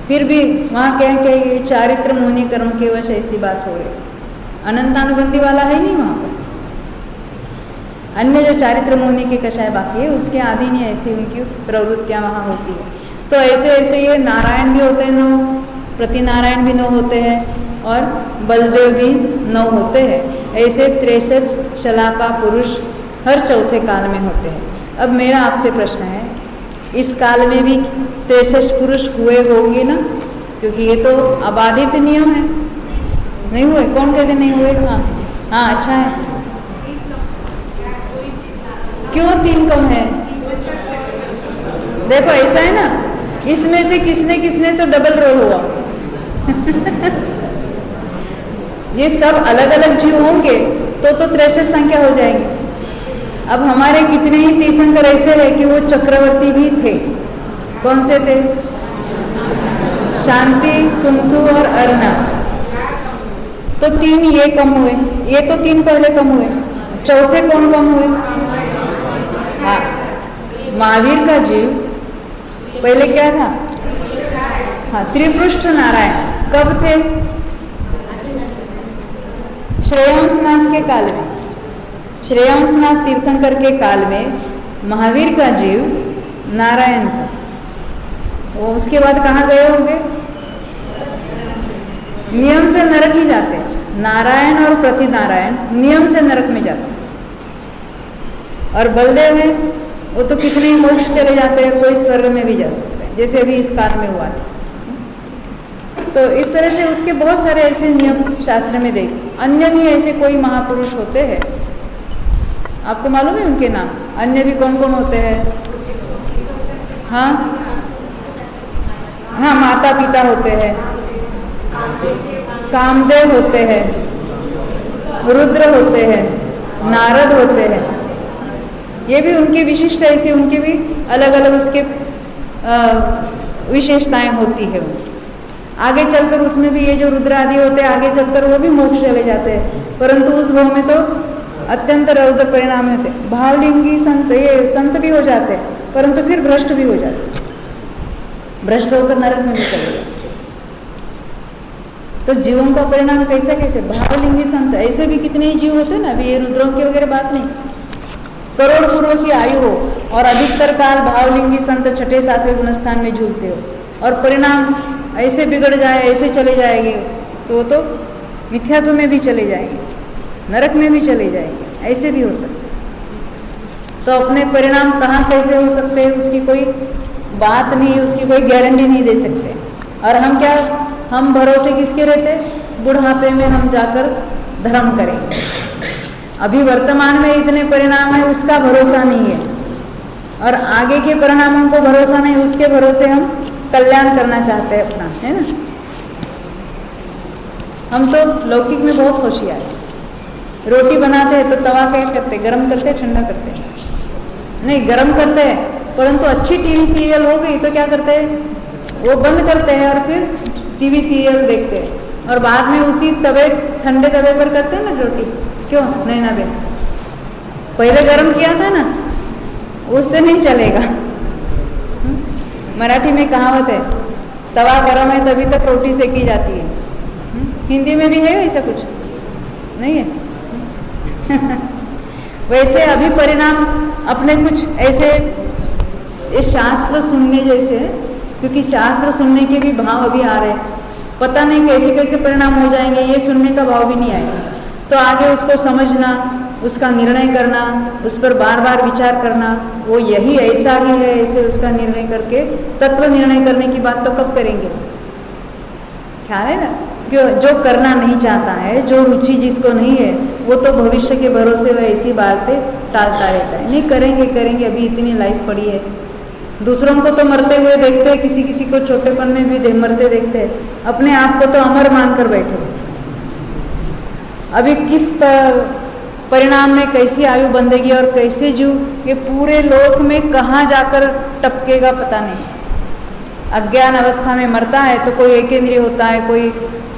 फिर भी वहाँ कह के ये चारित्र मोहनी कर्म के वश ऐसी बात हो रही, अनंतानुबंधी वाला है नहीं वहाँ पर। अन्य जो चारित्र मोहनी के कषाय बाकी है उसके अधीन ही ऐसी उनकी प्रवृत्तियाँ वहाँ होती है। तो ऐसे ऐसे ये नारायण भी होते हैं 9, प्रतिनारायण भी 9 होते हैं और बलदेव भी 9 होते हैं। ऐसे 63 शलाका पुरुष हर चौथे काल में होते हैं। अब मेरा आपसे प्रश्न है, इस काल में भी 63 पुरुष हुए होंगे ना, क्योंकि ये तो अबाधित नियम है। नहीं हुए? कौन कहते नहीं हुए? हाँ अच्छा है। क्यों 3 कम है? देखो ऐसा है ना, इसमें से किसने किसने तो डबल रोल हुआ ये सब अलग अलग जीव होंगे तो 63 संख्या हो जाएगी। अब हमारे कितने ही तीर्थंकर ऐसे हैं कि वो चक्रवर्ती भी थे। कौन से थे? शांति, कुंतु और अरना। तो 3 ये कम हुए, ये तो 3 पहले कम हुए, चौथे कौन कम हुए? हाँ, महावीर का जीव पहले क्या था? हाँ, त्रिपृष्ठ नारायण। कब थे? श्रेयांसनाथ के काल में। श्रेयांसनाथ तीर्थंकर के काल में महावीर का जीव नारायण था। वो उसके बाद कहाँ गए होंगे? नियम से नरक ही जाते। नारायण और प्रतिनारायण नियम से नरक में जाते। और बलदेव है, वो तो कितने मोक्ष चले जाते हैं, कोई स्वर्ग में भी जा सकते हैं, जैसे अभी इस काल में हुआ था। तो इस तरह से उसके बहुत सारे ऐसे नियम शास्त्र में देख। अन्य भी ऐसे कोई महापुरुष होते हैं, आपको मालूम है उनके नाम? अन्य भी कौन कौन होते हैं? हाँ हाँ, माता पिता होते हैं, कामदेव होते हैं, रुद्र होते हैं, नारद होते हैं। ये भी उनके विशिष्ट ऐसे, उनके भी अलग अलग उसके विशेषताएं होती है। आगे चलकर उसमें भी ये जो रुद्र आदि होते हैं, आगे चलकर वो भी मोक्ष चले जाते हैं, परंतु उस भाव में तो अत्यंत रौद्र परिणाम होते। भावलिंगी संत, ये संत भी हो जाते हैं परंतु फिर भ्रष्ट भी हो जाते, भ्रष्ट होकर नरक में भी चले जाते। तो जीवों का परिणाम कैसे कैसे? भावलिंगी संत, ऐसे भी कितने ही जीव होते हैं ना। अभी ये रुद्रों की वगैरह बात नहीं, करोड़ पूर्व की आयु हो और अधिकतर काल भावलिंगी संत 6ठे 7वें गुणस्थान में झूलते हो और परिणाम ऐसे बिगड़ जाए, ऐसे चले जाएंगे तो वो तो मिथ्यात्व में भी चले जाएंगे, नरक में भी चले जाएंगे, ऐसे भी हो सकते। तो अपने परिणाम कहाँ कैसे हो सकते हैं उसकी कोई बात नहीं, उसकी कोई गारंटी नहीं दे सकते। और हम क्या, हम भरोसे किसके रहते? बुढ़ापे में हम जाकर धर्म करेंगे। अभी वर्तमान में इतने परिणाम है, उसका भरोसा नहीं है, और आगे के परिणामों को भरोसा नहीं, उसके भरोसे हम कल्याण करना चाहते हैं अपना, है ना। हम तो लौकिक में बहुत होशियार है। रोटी बनाते हैं तो तवा क्या करते? गरम करते, ठंडा करते? नहीं, गरम करते हैं, परंतु अच्छी टीवी सीरियल हो गई तो क्या करते हैं? वो बंद करते हैं और फिर टीवी सीरियल देखते हैं, और बाद में उसी तवे, ठंडे तवे पर करते हैं ना रोटी। क्यों? नहीं ना बे, पहले गरम किया था ना, उससे नहीं चलेगा। मराठी में कहावत है, तवा गरम है तभी तक रोटी सेकी जाती है। हिंदी में भी है ऐसा कुछ? नहीं है? वैसे अभी परिणाम अपने कुछ ऐसे इस शास्त्र सुनने जैसे, क्योंकि शास्त्र सुनने के भी भाव अभी आ रहे हैं, पता नहीं कैसे कैसे परिणाम हो जाएंगे, ये सुनने का भाव भी नहीं आएगा। तो आगे उसको समझना, उसका निर्णय करना, उस पर बार बार विचार करना, वो यही ऐसा ही है, ऐसे उसका निर्णय करके तत्व निर्णय करने की बात तो कब करेंगे? ख्याल है ना? क्यों? जो करना नहीं चाहता है, जो रुचि जिसको नहीं है, वो तो भविष्य के भरोसे वह ऐसी बातें टालता रहता है। नहीं करेंगे करेंगे, अभी इतनी लाइफ पड़ी है। दूसरों को तो मरते हुए देखते हैं, किसी किसी को छोटेपन में भी मरते देखते हैं, अपने आप को तो अमर मानकर बैठे। अभी किस परिणाम में कैसी आयु बंधेगी और कैसे जीव ये पूरे लोक में कहाँ जाकर टपकेगा पता नहीं। अज्ञान अवस्था में मरता है तो कोई एकेंद्रीय होता है, कोई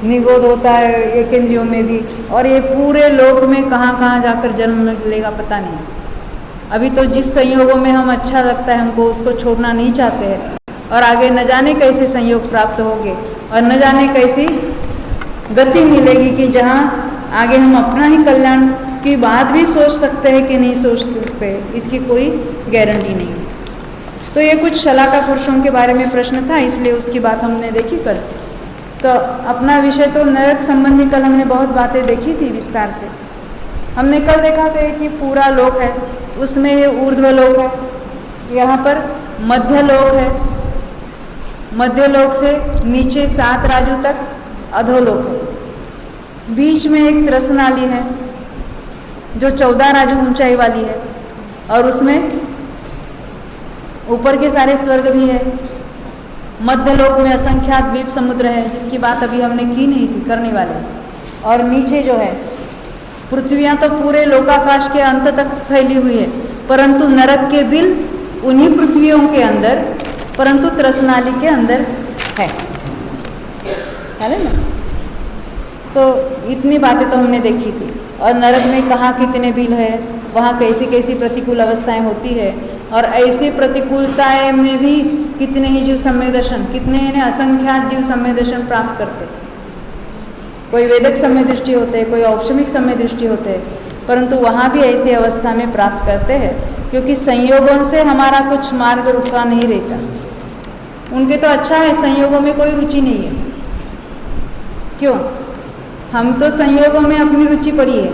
निगोद होता है एक इंद्रियों में भी, और ये पूरे लोक में कहाँ कहाँ जाकर जन्म लेगा पता नहीं। अभी तो जिस संयोगों में हम अच्छा लगता है हमको उसको छोड़ना नहीं चाहते हैं, और आगे न जाने कैसे संयोग प्राप्त होंगे और न जाने कैसी गति मिलेगी कि जहाँ आगे हम अपना ही कल्याण की बात भी सोच सकते हैं कि नहीं सोच सकते, इसकी कोई गारंटी नहीं। तो ये कुछ शलाका पुरुषों के बारे में प्रश्न था, इसलिए उसकी बात हमने देखी कल। तो अपना विषय तो नरक संबंधी कल हमने बहुत बातें देखी थी विस्तार से। हमने कल देखा था कि पूरा लोक है, उसमें ये ऊर्ध्व लोक है, यहाँ पर मध्य लोक है, मध्य लोक से नीचे 7 राजू तक अधोलोक है, बीच में एक त्रसनाली है जो 14 राजू ऊंचाई वाली है, और उसमें ऊपर के सारे स्वर्ग भी है। मध्य लोक में असंख्यात द्वीप समुद्र है, जिसकी बात अभी हमने की नहीं थी, करने वाले। और नीचे जो है पृथ्वियाँ तो पूरे लोकाकाश के अंत तक फैली हुई है, परंतु नरक के बिल उन्हीं पृथ्वियों के अंदर, परंतु त्रसनाली के अंदर है ना। तो इतनी बातें तो हमने देखी थी। और नरक में कहाँ कितने बिल है, वहाँ कैसी कैसी प्रतिकूल अवस्थाएं होती है, और ऐसी प्रतिकूलताएं में भी कितने ही जीव सम्यक दर्शन, कितने ही असंख्यात जीव सम्यक दर्शन प्राप्त करते। कोई वेदक सम्यक दृष्टि होते हैं, कोई औपशमिक सम्यक दृष्टि होते हैं, परंतु वहाँ भी ऐसी अवस्था में प्राप्त करते हैं, क्योंकि संयोगों से हमारा कुछ मार्ग रुका नहीं रहता। उनके तो अच्छा है, संयोगों में कोई रुचि नहीं है। क्यों? हम तो संयोगों में अपनी रुचि पड़ी है,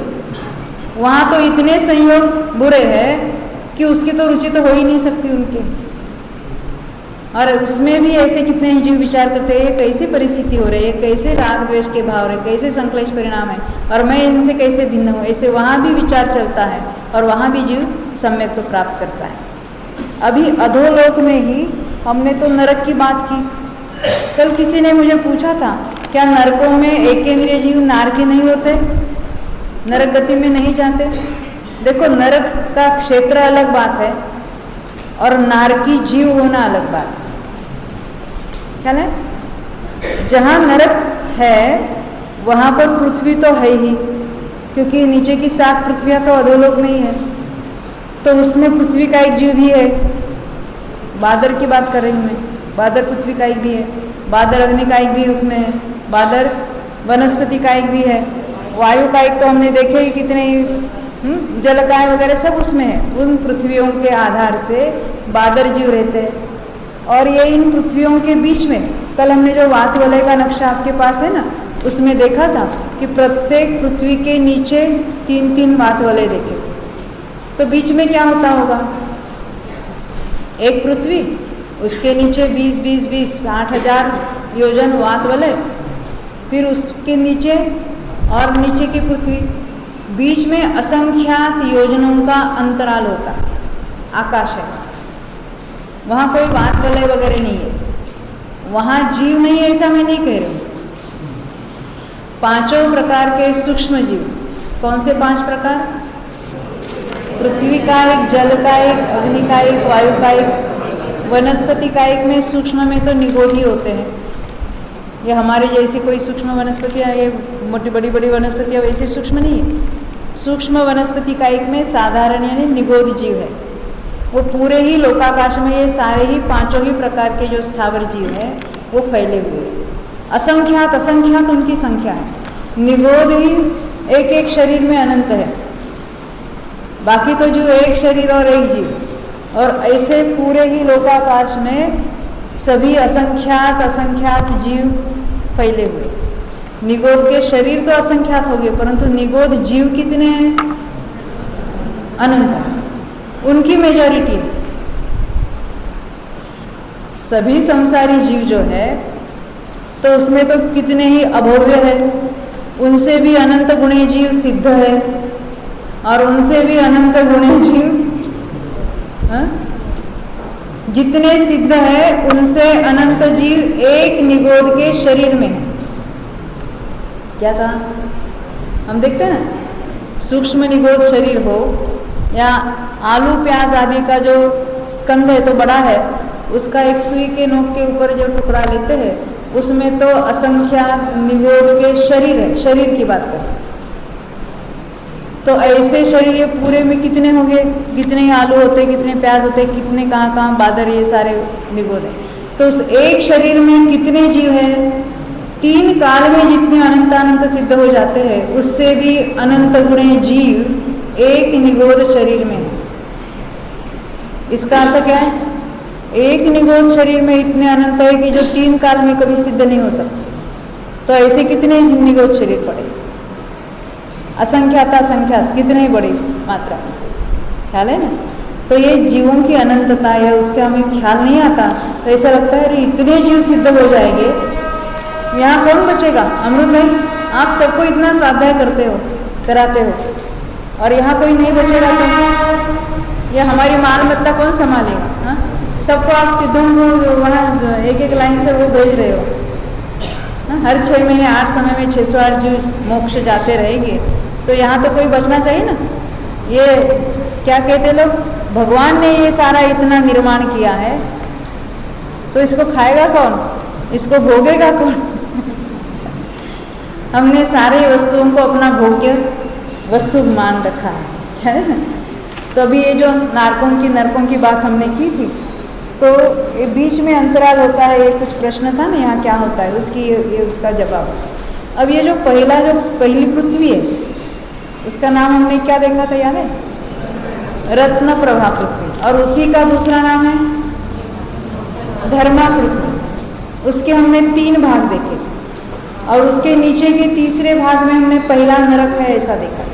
वहाँ तो इतने संयोग बुरे हैं कि उसकी तो रुचि तो हो ही नहीं सकती उनके। और उसमें भी ऐसे कितने ही जीव विचार करते हैं, ये कैसी परिस्थिति हो रही है, कैसे राग द्वेष के भाव रहे, कैसे संक्लेश परिणाम है, और मैं इनसे कैसे भिन्न हूँ, ऐसे वहाँ भी विचार चलता है, और वहाँ भी जीव सम्यक तो प्राप्त करता है। अभी अधोलोक में ही हमने तो नरक की बात की। कल किसी ने मुझे पूछा था, क्या नरकों में एक इंद्रिय जीव नारकी नहीं होते, नरक गति में नहीं जाते? देखो, नरक का क्षेत्र अलग बात है और नारकी जीव होना अलग बात है। क्या है? जहाँ नरक है वहाँ पर पृथ्वी तो है ही, क्योंकि नीचे की 7 पृथ्वियाँ तो अधोलोक में ही है, तो उसमें पृथ्वी का एक जीव भी है। बादर की बात कर रही हूँ मैं, बादर पृथ्वी का एक भी है, बादर अग्नि का एक भी उसमें है, बादर वनस्पति का एक भी है, वायु का एक तो हमने देखे ही कितने ही जलकाय वगैरह सब उसमें है। उन पृथ्वियों के आधार से बादर जीव रहते हैं। और ये इन पृथ्वियों के बीच में कल हमने जो वात वलय का नक्शा आपके पास है ना, उसमें देखा था कि प्रत्येक पृथ्वी के नीचे 3-3 वात वलय देखे। तो बीच में क्या होता होगा? एक पृथ्वी, उसके नीचे 20-20-20 60,000 योजन वात वलय, फिर उसके नीचे और नीचे की पृथ्वी, बीच में असंख्यात योजनों का अंतराल होता, आकाश है। वहाँ कोई वात वलय वगैरह नहीं है, वहाँ जीव नहीं है ऐसा मैं नहीं कह रही हूँ। 5 प्रकार के सूक्ष्म जीव। कौन से 5 प्रकार? पृथ्वी का एक, जल का एक, अग्नि का एक, वायु का एक, वनस्पति का एक। में सूक्ष्म में तो निगोध ही होते हैं। ये हमारे जैसी कोई सूक्ष्म वनस्पतियाँ, ये मोटी बड़ी बड़ी वनस्पतियाँ वैसे सूक्ष्म नहीं है। सूक्ष्म वनस्पति का एक में साधारण यानी निगोध जीव है। वो पूरे ही लोकाकाश में ये सारे ही 5 ही प्रकार के जो स्थावर जीव हैं वो फैले हुए हैं। असंख्यात असंख्यात उनकी संख्या है। निगोध ही एक एक शरीर में अनंत है, बाकी तो जो एक शरीर और एक जीव, और ऐसे पूरे ही लोकाकाश में सभी असंख्यात असंख्यात जीव फैले हुए। निगोध के शरीर तो असंख्यात हो गए, परंतु निगोध जीव कितने हैं? अनंत। उनकी मेजॉरिटी है। सभी संसारी जीव जो है तो उसमें तो कितने ही अभव्य है, उनसे भी अनंत गुणे जीव सिद्ध है, और उनसे भी अनंत गुणे जीव जितने सिद्ध है उनसे अनंत जीव एक निगोध के शरीर में है। क्या कहा? हम देखते हैं ना, सूक्ष्म निगोध शरीर हो या आलू प्याज आदि का जो स्कंद है तो बड़ा है, उसका एक सुई के नोक के ऊपर जो टुकड़ा लेते हैं उसमें तो असंख्यात निगोद के शरीर है, शरीर की बात करें तो ऐसे शरीर ये पूरे में कितने होंगे, कितने आलू होते, कितने प्याज होते, कितने कहाँ कहाँ बादर, ये सारे निगोद है। तो उस एक शरीर में कितने जीव हैं? 3 काल में जितने अनंतानंत सिद्ध हो जाते हैं उससे भी अनंत गुणे जीव एक निगोद शरीर में है। इसका अर्थ क्या है? एक निगोद शरीर में इतने अनंत है कि जो 3 काल में कभी सिद्ध नहीं हो सकते। तो ऐसे कितने निगोद शरीर पड़े? असंख्यात असंख्यात, कितने बड़ी मात्रा, ख्याल है ना। तो ये जीवों की अनंतता है, उसका हमें ख्याल नहीं आता। तो ऐसा लगता है अरे इतने जीव सिद्ध हो जाएंगे, यहाँ कौन बचेगा? अमृत भाई, आप सबको इतना स्वाध्याय करते हो, कराते हो, और यहाँ कोई नहीं बचेगा तो ये हमारी माल मत्ता कौन संभालेगा? हाँ, सबको आप सिद्धों को वहाँ एक एक लाइन से वो भेज रहे हो। हाँ? हर 6 महीने 8 समय में 608 जीव मोक्ष जाते रहेंगे, तो यहाँ तो कोई बचना चाहिए ना। ये क्या कहते लोग, भगवान ने ये सारा इतना निर्माण किया है तो इसको खाएगा कौन, इसको भोगेगा कौन? हमने सारे वस्तुओं को अपना भोग्य वस्तु मान रखा है ना। तो अभी ये जो नरकों की बात हमने की थी, तो ये बीच में अंतराल होता है, ये कुछ प्रश्न था ना यहाँ क्या होता है, उसकी ये उसका जवाब। अब ये जो पहली पृथ्वी है उसका नाम हमने क्या देखा था, याद है? रत्न प्रभा पृथ्वी। और उसी का दूसरा नाम है धर्मा पृथ्वी। उसके हमने 3 भाग देखे थे, और उसके नीचे के तीसरे भाग में हमने पहला नरक है ऐसा देखा,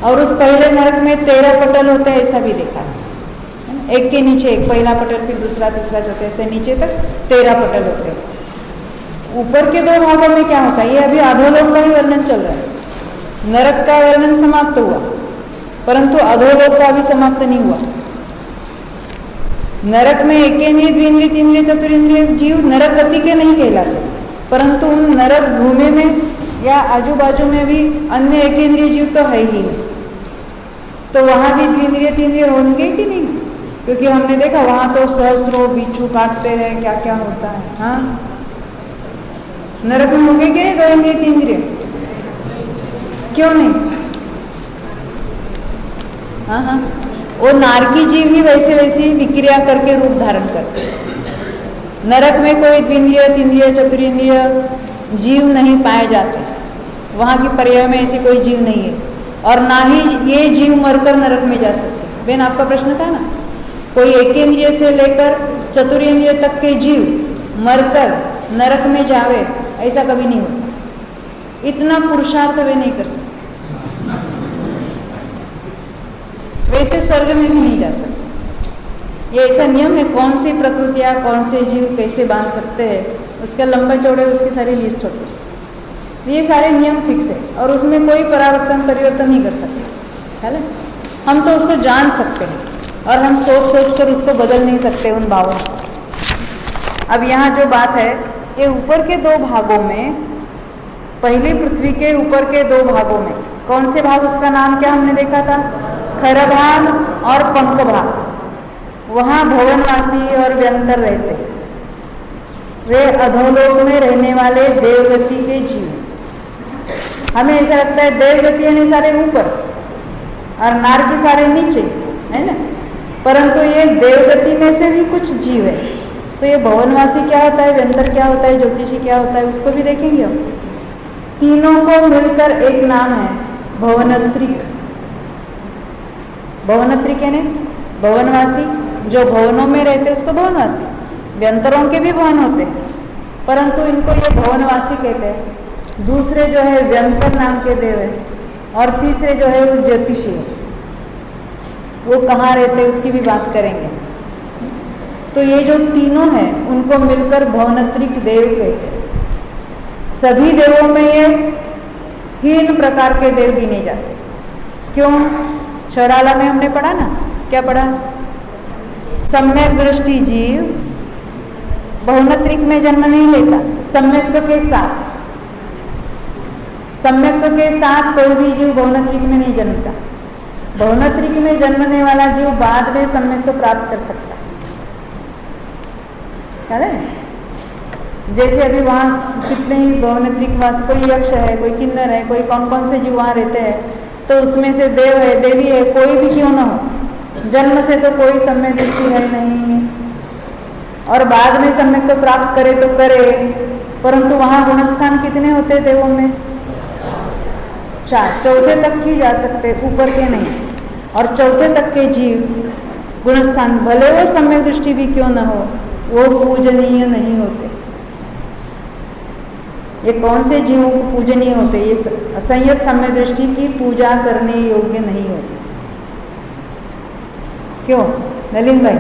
और उस पहले नरक में 13 पटल होते हैं ऐसा भी देखा है। एक के नीचे एक, पहला पटल, फिर दूसरा, तीसरा, चौथा, ऐसे नीचे तक 13 पटल होते हैं। ऊपर के 2 भागों में क्या होता है, ये अभी अधोलोक का ही वर्णन चल रहा है। नरक का वर्णन समाप्त हुआ, परंतु अधोलोक का अभी समाप्त नहीं हुआ। नरक में एकेंद्रिय, द्विंद्रिय, तीन्द्रिय, चतुरिंद्रिय जीव नरक गति के नहीं कहलाते, परंतु उन नरक भूमि में या आजू बाजू में भी अन्य एकेंद्रिय जीव तो है ही। तो वहाँ भी द्विंद्रिय, तीन्द्रिय होंगे कि नहीं? क्योंकि हमने देखा वहाँ तो सहस्रों बिच्छू काटते हैं, क्या क्या होता है। हाँ, नरक में होंगे कि नहीं 2 इंद्रिय, 3 इंद्रिय? क्यों नहीं? हाँ हाँ, वो नारकी जीव ही वैसे विक्रिया करके रूप धारण करते हैं। नरक में कोई द्विंद्रिय, तीन्द्रिय, चतुरिंद्रिय जीव नहीं पाए जाते, वहाँ की पर्याय में ऐसी कोई जीव नहीं है, और ना ही ये जीव मरकर नरक में जा सकते। बेन, आपका प्रश्न था ना, कोई एकेंद्रिय से लेकर चतुरेंद्रिय तक के जीव मरकर नरक में जावे, ऐसा कभी नहीं होता। इतना पुरुषार्थ वे नहीं कर सकते, वैसे स्वर्ग में भी नहीं जा सकते। ये ऐसा नियम है, कौन सी प्रकृतियाँ, कौन से जीव कैसे बांध सकते हैं, उसका लंबे चौड़े उसकी सारी लिस्ट होती है। ये सारे नियम फिक्स है, और उसमें कोई परिवर्तन नहीं कर सकते, है ना। हम तो उसको जान सकते हैं, और हम सोच कर उसको बदल नहीं सकते उन भावों को। अब यहाँ जो बात है, ये ऊपर के 2 भागों में, पहली पृथ्वी के ऊपर के 2 भागों में कौन से भाग, उसका नाम क्या हमने देखा था? खर भाग और पंख भाग। वहाँ भवनवासी और व्यंतर रहते, वे अधोलोक में रहने वाले देवगति के जीव। हमें ऐसा लगता है देवगति यानी सारे ऊपर और नारकी सारे नीचे, है ना, परंतु ये देवगति में से भी कुछ जीव है। तो ये भवनवासी क्या होता है, व्यंतर क्या होता है, ज्योतिषी क्या होता है, उसको भी देखेंगे हम। तीनों को मिलकर एक नाम है भवनत्रिक। भवनत्रिक यानी भवनवासी, जो भवनों में रहते उसको भवनवासी। व्यंतरों के भी भवन होते हैं, परंतु इनको ये भवनवासी कहते हैं। दूसरे जो है व्यंतर नाम के देव है, और तीसरे जो है वो ज्योतिषी है। वो कहाँ रहते हैं उसकी भी बात करेंगे। तो ये जो तीनों हैं उनको मिलकर भवनत्रिक देव कहते हैं। सभी देवों में ये हीन प्रकार के देव गिने जाते। क्यों? चौराला में हमने पढ़ा ना, क्या पढ़ा? सम्यक दृष्टि जीव भवनत्रिक में जन्म नहीं लेता, सम्यक्त्व के साथ। सम्यक्त्व के साथ कोई भी जीव भवनत्रिक में नहीं जन्मता। भवनत्रिक में जन्मने वाला जीव बाद में सम्यक्त्व प्राप्त कर सकता है। जैसे अभी वहाँ कितने ही भवनत्रिकवासी, कोई यक्ष है, कोई किन्नर है, कोई कौन कौन से जीव वहाँ रहते हैं, तो उसमें से देव है, देवी है, कोई भी क्यों ना हो, जन्म से तो कोई सम्यक दृष्टि है नहीं, और बाद में सम्यक तो प्राप्त करे तो करे, परंतु वहाँ गुणस्थान कितने होते हैं देवों में? 4, चौथे तक ही जा सकते, ऊपर के नहीं। और चौथे तक के जीव गुणस्थान भले वो सम्यक दृष्टि भी क्यों ना हो, वो पूजनीय नहीं होते। ये कौन से जीवों को पूजनीय होते? ये असंयत सम्यक दृष्टि की पूजा करने योग्य नहीं होते। क्यों नलिन भाई?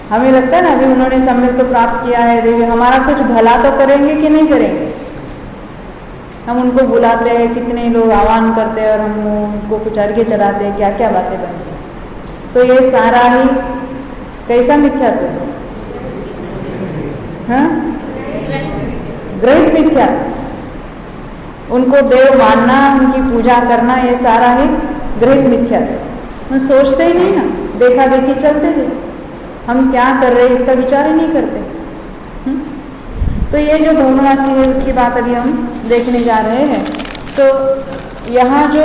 हमें लगता है ना अभी उन्होंने सम्यक तो प्राप्त किया है, देवी हमारा कुछ भला तो करेंगे कि नहीं करेंगे? हम उनको बुलाते हैं, कितने लोग आह्वान करते हैं और हम उनको कुछ अर्घ्य चढ़ाते हैं, क्या क्या बातें बनती हैं। तो ये सारा ही कैसा मिथ्यात्व है? हाँ, ग्रहित मिथ्या। उनको देव मानना, उनकी पूजा करना, ये सारा ही ग्रहित मिथ्यात्व। हम सोचते ही नहीं ना, देखा देखी चलते थे, हम क्या कर रहे हैं इसका विचार ही नहीं करते। तो ये जो भवनवासी है उसकी बात अभी हम देखने जा रहे हैं। तो यहाँ जो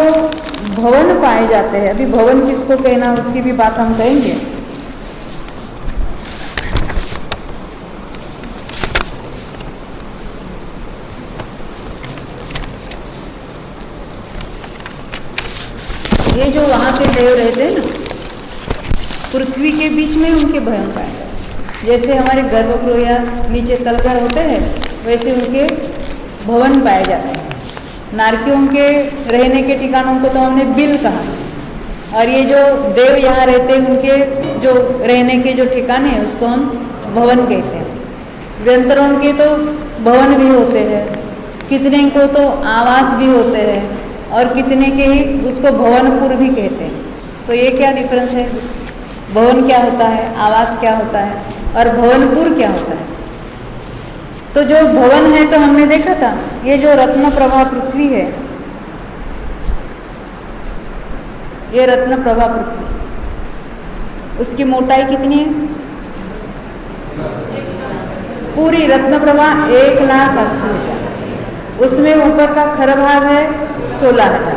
भवन पाए जाते हैं, अभी भवन किसको कहना उसकी भी बात हम कहेंगे। ये जो वहाँ के देव रहते हैं ना, पृथ्वी के बीच में उनके भवन पाए जाते हैं। जैसे हमारे गर्भगृह या नीचे तलघर होते हैं, वैसे उनके भवन पाए जाते हैं। नारकियों के रहने के ठिकानों को तो हमने बिल कहा, और ये जो देव यहाँ रहते हैं उनके जो रहने के जो ठिकाने हैं उसको हम भवन कहते हैं। व्यंतरों के तो भवन भी होते हैं, कितने को तो आवास भी होते हैं, और कितने के ही उसको भवनपुर भी कहते हैं। तो ये क्या डिफरेंस है? भवन क्या होता है, आवास क्या होता है, और भवनपुर क्या होता है? तो जो भवन है तो हमने देखा था, ये जो रत्न प्रभा पृथ्वी है, ये रत्न प्रभा पृथ्वी, उसकी मोटाई कितनी है? पूरी रत्न प्रभा 1,80,000। उसमें ऊपर का खर भाग है 16,000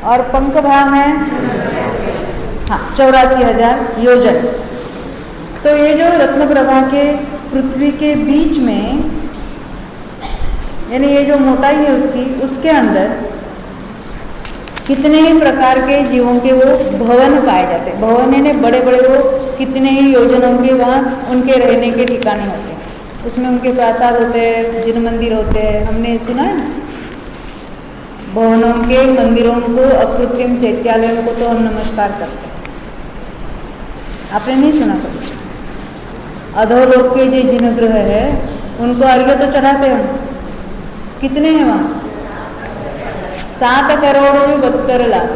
और पंख भाग है 84,000 योजन। तो ये जो रत्न प्रभा के पृथ्वी के बीच में, यानी ये जो मोटाई है उसकी, उसके अंदर कितने ही प्रकार के जीवों के वो भवन पाए जाते हैं। भवन यानी बड़े बड़े वो कितने ही योजनों के वहाँ उनके रहने के ठिकाने होते हैं। उसमें उनके प्रासाद होते हैं, जिन मंदिर होते हैं, हमने सुना है ना। भवनों के मंदिरों को, अकृत्रिम चैत्यालयों को तो हम नमस्कार करते हैं, आपने नहीं सुना कभी? अधोलोक के जो जिन ग्रह है उनको अर्घ्य तो चढ़ाते हैं। कितने हैं वहाँ? 7 करोड़ 72 लाख,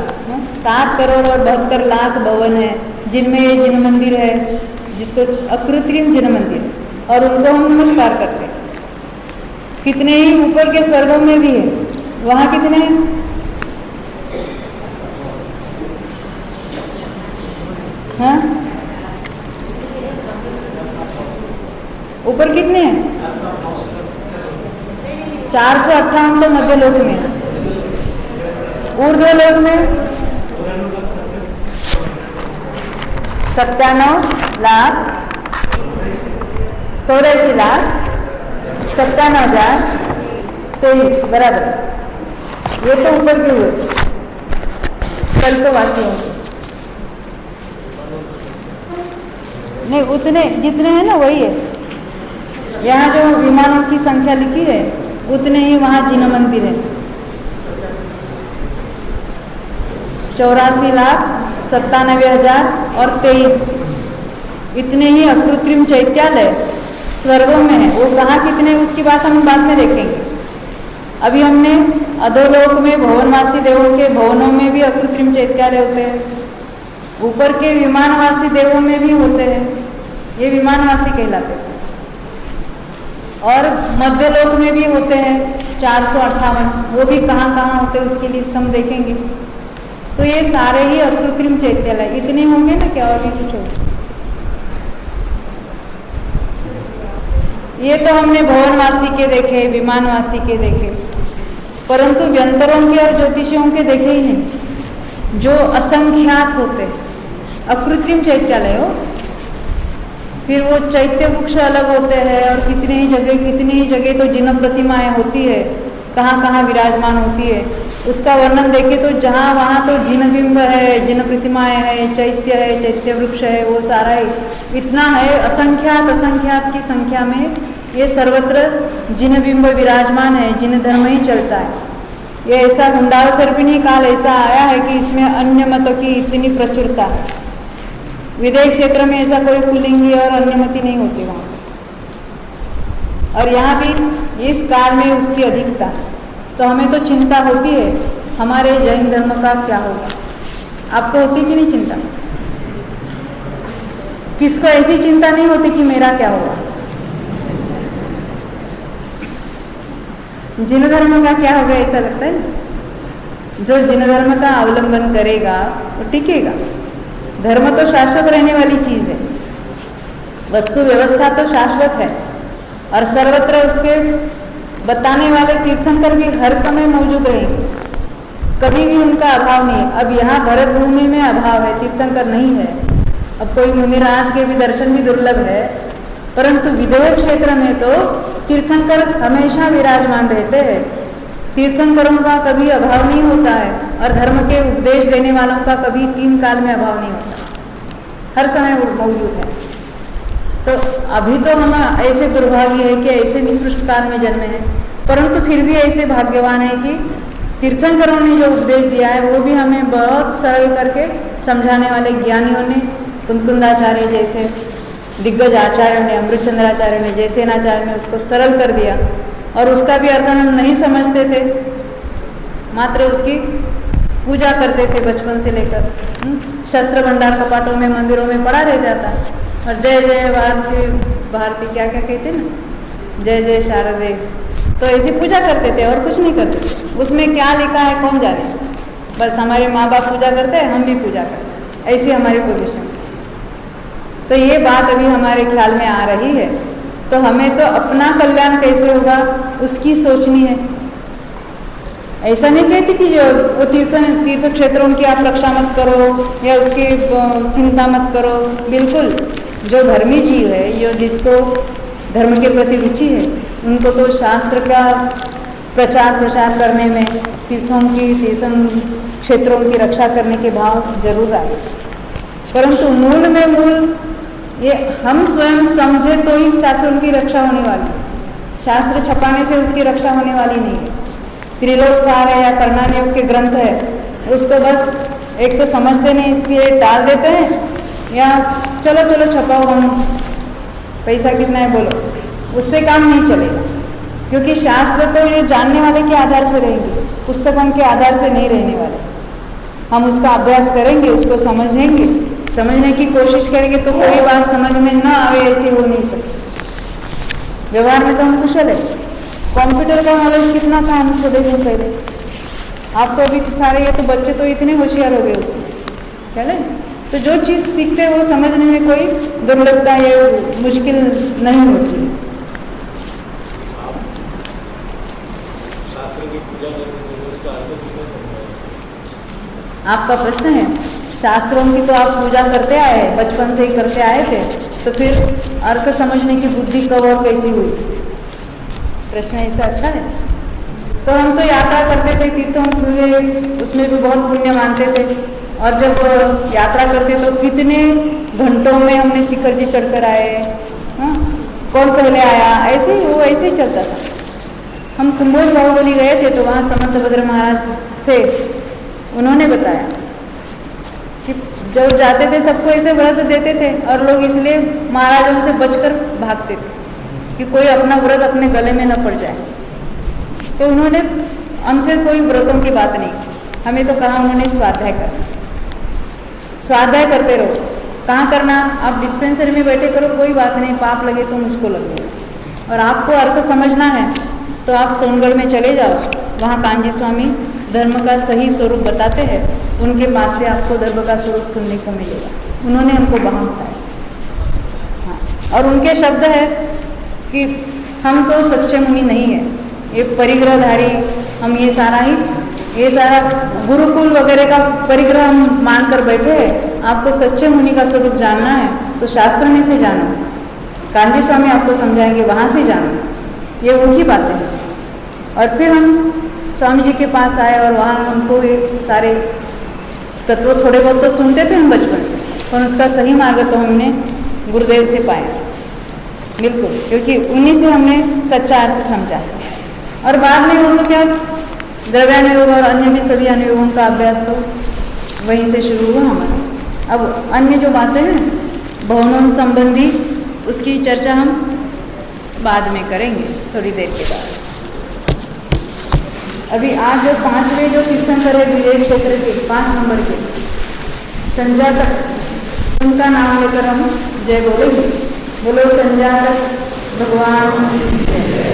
7 करोड़ और 72 लाख भवन है, जिनमें ये जिन मंदिर है, जिसको अकृत्रिम जिन मंदिर, और उनको हम नमस्कार करते हैं। कितने ही ऊपर के स्वर्गों में भी है, वहाँ कितने हैं? हाँ, ऊपर कितने हैं? 458 तो मध्य लोक में, ऊर्ध्व लोक में 97,84,97,023 बराबर। ये तो ऊपर के हुए कल्पवासियों के, नहीं उतने जितने हैं ना वही है। यहाँ जो विमानों की संख्या लिखी है उतने ही वहाँ जिन मंदिर है। 84,97,023 इतने ही अकृत्रिम चैत्यालय स्वर्गों में है। वो कहाँ कितने, उसकी बात हम बाद में देखेंगे। अभी हमने अधोलोक में भवनवासी देवों के भवनों में भी अकृत्रिम चैत्यालय होते हैं, ऊपर के विमानवासी देवों में भी होते हैं, ये विमानवासी कहलाते हैं। और मध्यलोक में भी होते हैं 458, वो भी कहाँ कहाँ होते हैं उसकी लिस्ट हम देखेंगे। तो ये सारे ही अकृत्रिम चैत्यालय इतने होंगे ना, क्या और भी कुछ होगा? ये तो हमने भवनवासी के देखे, विमानवासी के देखे, परंतु व्यंतरों के और ज्योतिषियों के देखे ही नहीं, जो असंख्यात होते, अकृत्रिम चैत्यालय हो, फिर वो चैत्य वृक्ष अलग होते हैं और कितनी ही जगह तो जिन प्रतिमाएं होती है, कहाँ कहाँ विराजमान होती है, उसका वर्णन देखे तो जहाँ वहाँ तो जिन बिंब है, जिन प्रतिमाएं है, चैत्य वृक्ष है, वो सारा ही इतना है, असंख्यात की संख्या में ये सर्वत्र जिन बिंब विराजमान है, जिन धर्म ही चलता है। ये ऐसा हुंडावसर्पिणी काल ऐसा आया है कि इसमें अन्य मतों की इतनी प्रचुरता है। विदेश क्षेत्र में ऐसा कोई कुलिंगी और अन्यमति नहीं होती वहाँ, और यहाँ भी इस काल में उसकी अधिकता। तो हमें तो चिंता होती है हमारे जैन धर्म का क्या होगा। आपको होती कि नहीं चिंता? किसको ऐसी चिंता नहीं होती कि मेरा क्या होगा? जिन धर्म का क्या होगा ऐसा लगता है। जो जिन धर्म का अवलंबन करेगा वो टिकेगा। धर्म तो शाश्वत रहने वाली चीज है, वस्तु व्यवस्था तो शाश्वत है, और सर्वत्र उसके बताने वाले तीर्थंकर भी हर समय मौजूद रहेंगे, कभी भी उनका अभाव नहीं है। अब यहाँ भरत भूमि में अभाव है, तीर्थंकर नहीं है, अब कोई मुनिराज के भी दर्शन भी दुर्लभ है, परंतु विदेह क्षेत्र में तो तीर्थंकर हमेशा विराजमान रहते हैं। तीर्थंकरों का कभी अभाव नहीं होता है, और धर्म के उपदेश देने वालों का कभी 3 काल में अभाव नहीं होता, हर समय वो मौजूद है। तो अभी तो हम ऐसे दुर्भाग्य है कि ऐसे निकृष्ट काल में जन्मे हैं, परंतु फिर भी ऐसे भाग्यवान है कि तीर्थंकरों ने जो उपदेश दिया है वो भी हमें बहुत सरल करके समझाने वाले ज्ञानियों ने, कुंदकुंदाचार्य जैसे दिग्गज आचार्यों ने, अमृतचंद्राचार्य ने, जयसेनाचार्य ने उसको सरल कर दिया, और उसका भी अर्थ हम नहीं समझते थे, मात्र उसकी पूजा करते थे बचपन से लेकर। शस्त्र भंडार कपाटों में, मंदिरों में पड़ा रह जाता, और जय जय भारती क्या क्या कहते ना, जय जय शारदे, तो ऐसी पूजा करते थे और कुछ नहीं करते। उसमें क्या लिखा है कौन जाने, बस हमारे माँ बाप पूजा करते हैं, हम भी पूजा करते हैं, ऐसी हमारी पोजीशन। तो ये बात अभी हमारे ख्याल में आ रही है, तो हमें तो अपना कल्याण कैसे होगा उसकी सोचनी है। ऐसा नहीं कहती कि वो तीर्थ क्षेत्रों की आप रक्षा मत करो या उसकी चिंता मत करो, बिल्कुल। जो धर्मी जीव है, जो जिसको धर्म के प्रति रुचि है, उनको तो शास्त्र का प्रचार करने में, तीर्थ क्षेत्रों की रक्षा करने के भाव जरूर आए, परंतु मूल में मूल ये हम स्वयं समझे तो ही शास्त्रों की रक्षा होने वाली है। शास्त्र छपाने से उसकी रक्षा होने वाली नहीं है। त्रिलोक सार है या कर्णान योग के ग्रंथ है, उसको बस एक तो समझते नहीं, फिर डाल देते हैं, या चलो छपाओ, हम पैसा कितना है बोलो, उससे काम नहीं चलेगा। क्योंकि शास्त्र तो ये जानने वाले के आधार से रहेंगे, पुस्तकों के आधार से नहीं रहने वाले। हम उसका अभ्यास करेंगे, उसको समझेंगे, समझने की कोशिश करेंगे, तो कोई बात समझ में ना आवे ऐसी हो नहीं सकती। व्यवहार में तो हम कुशल है। कंप्यूटर का नॉलेज कितना था हम थोड़े दिन पहले, आप तो अभी सारे, ये तो बच्चे तो इतने होशियार हो गए उसमें, चले। तो जो चीज़ सीखते हैं वो समझने में कोई दुर्लभता या मुश्किल नहीं होती। आपका प्रश्न है, शास्त्रों की तो आप पूजा करते आए, बचपन से ही करते आए थे, तो फिर अर्थ समझने की बुद्धि कब और कैसी हुई? प्रश्न ऐसा अच्छा है। तो हम तो यात्रा करते थे, तीर्थों के उसमें भी बहुत पुण्य मानते थे, और जब यात्रा करते तो कितने घंटों में हमने शिखर जी चढ़कर आए, कौन पहले आया, ऐसे ही वो ऐसे ही चलता था। हम कुंभोज बाहुबली गए थे, तो वहाँ समंतभद्र महाराज थे, उन्होंने बताया कि जब जाते थे सबको ऐसे व्रत देते थे, और लोग इसलिए महाराजों से बचकर भागते थे कि कोई अपना व्रत अपने गले में न पड़ जाए। तो उन्होंने हमसे कोई व्रतों की बात नहीं, हमें तो कहा उन्होंने स्वाध्याय करना, स्वाध्याय करते रहो। कहाँ करना? आप डिस्पेंसरी में बैठे करो, कोई बात नहीं, पाप लगे तो मुझको लगे। और आपको अर्थ समझना है तो आप सोनगढ़ में चले जाओ, वहाँ कांजी स्वामी धर्म का सही स्वरूप बताते हैं, उनके पास से आपको धर्म का स्वरूप सुनने को मिलेगा। उन्होंने हमको वहाँ बताया। हाँ, और उनके शब्द है कि हम तो सच्चे मुनि नहीं है, ये परिग्रहधारी हम ये सारा गुरुकुल वगैरह का परिग्रह हम मान कर बैठे हैं। आपको सच्चे मुनि का स्वरूप जानना है तो शास्त्र में से जानो, कांजी स्वामी आपको समझाएंगे वहाँ से जानो, ये उनकी बातें हैं। और फिर हम स्वामी जी के पास आए और वहाँ हमको ये सारे तत्व थोड़े बहुत तो सुनते थे हम बचपन से, पर उसका सही मार्ग तो हमने गुरुदेव से पाया, बिल्कुल, क्योंकि उन्हीं से हमने सच्चा अर्थ समझा। और बाद में वो तो क्या द्रव्यानुयोग और अन्य भी सभी अनुयोगों का अभ्यास तो वहीं से शुरू हुआ हमारा। अब अन्य जो बातें हैं भवनों संबंधी, उसकी चर्चा हम बाद में करेंगे थोड़ी देर के बाद। अभी आज जो 5वें जो तीर्थंकर है विवेक क्षेत्र के 5 नंबर के संजातक, उनका नाम लेकर हम जय बोलेंगे। बोलो संजातक भगवान की जय।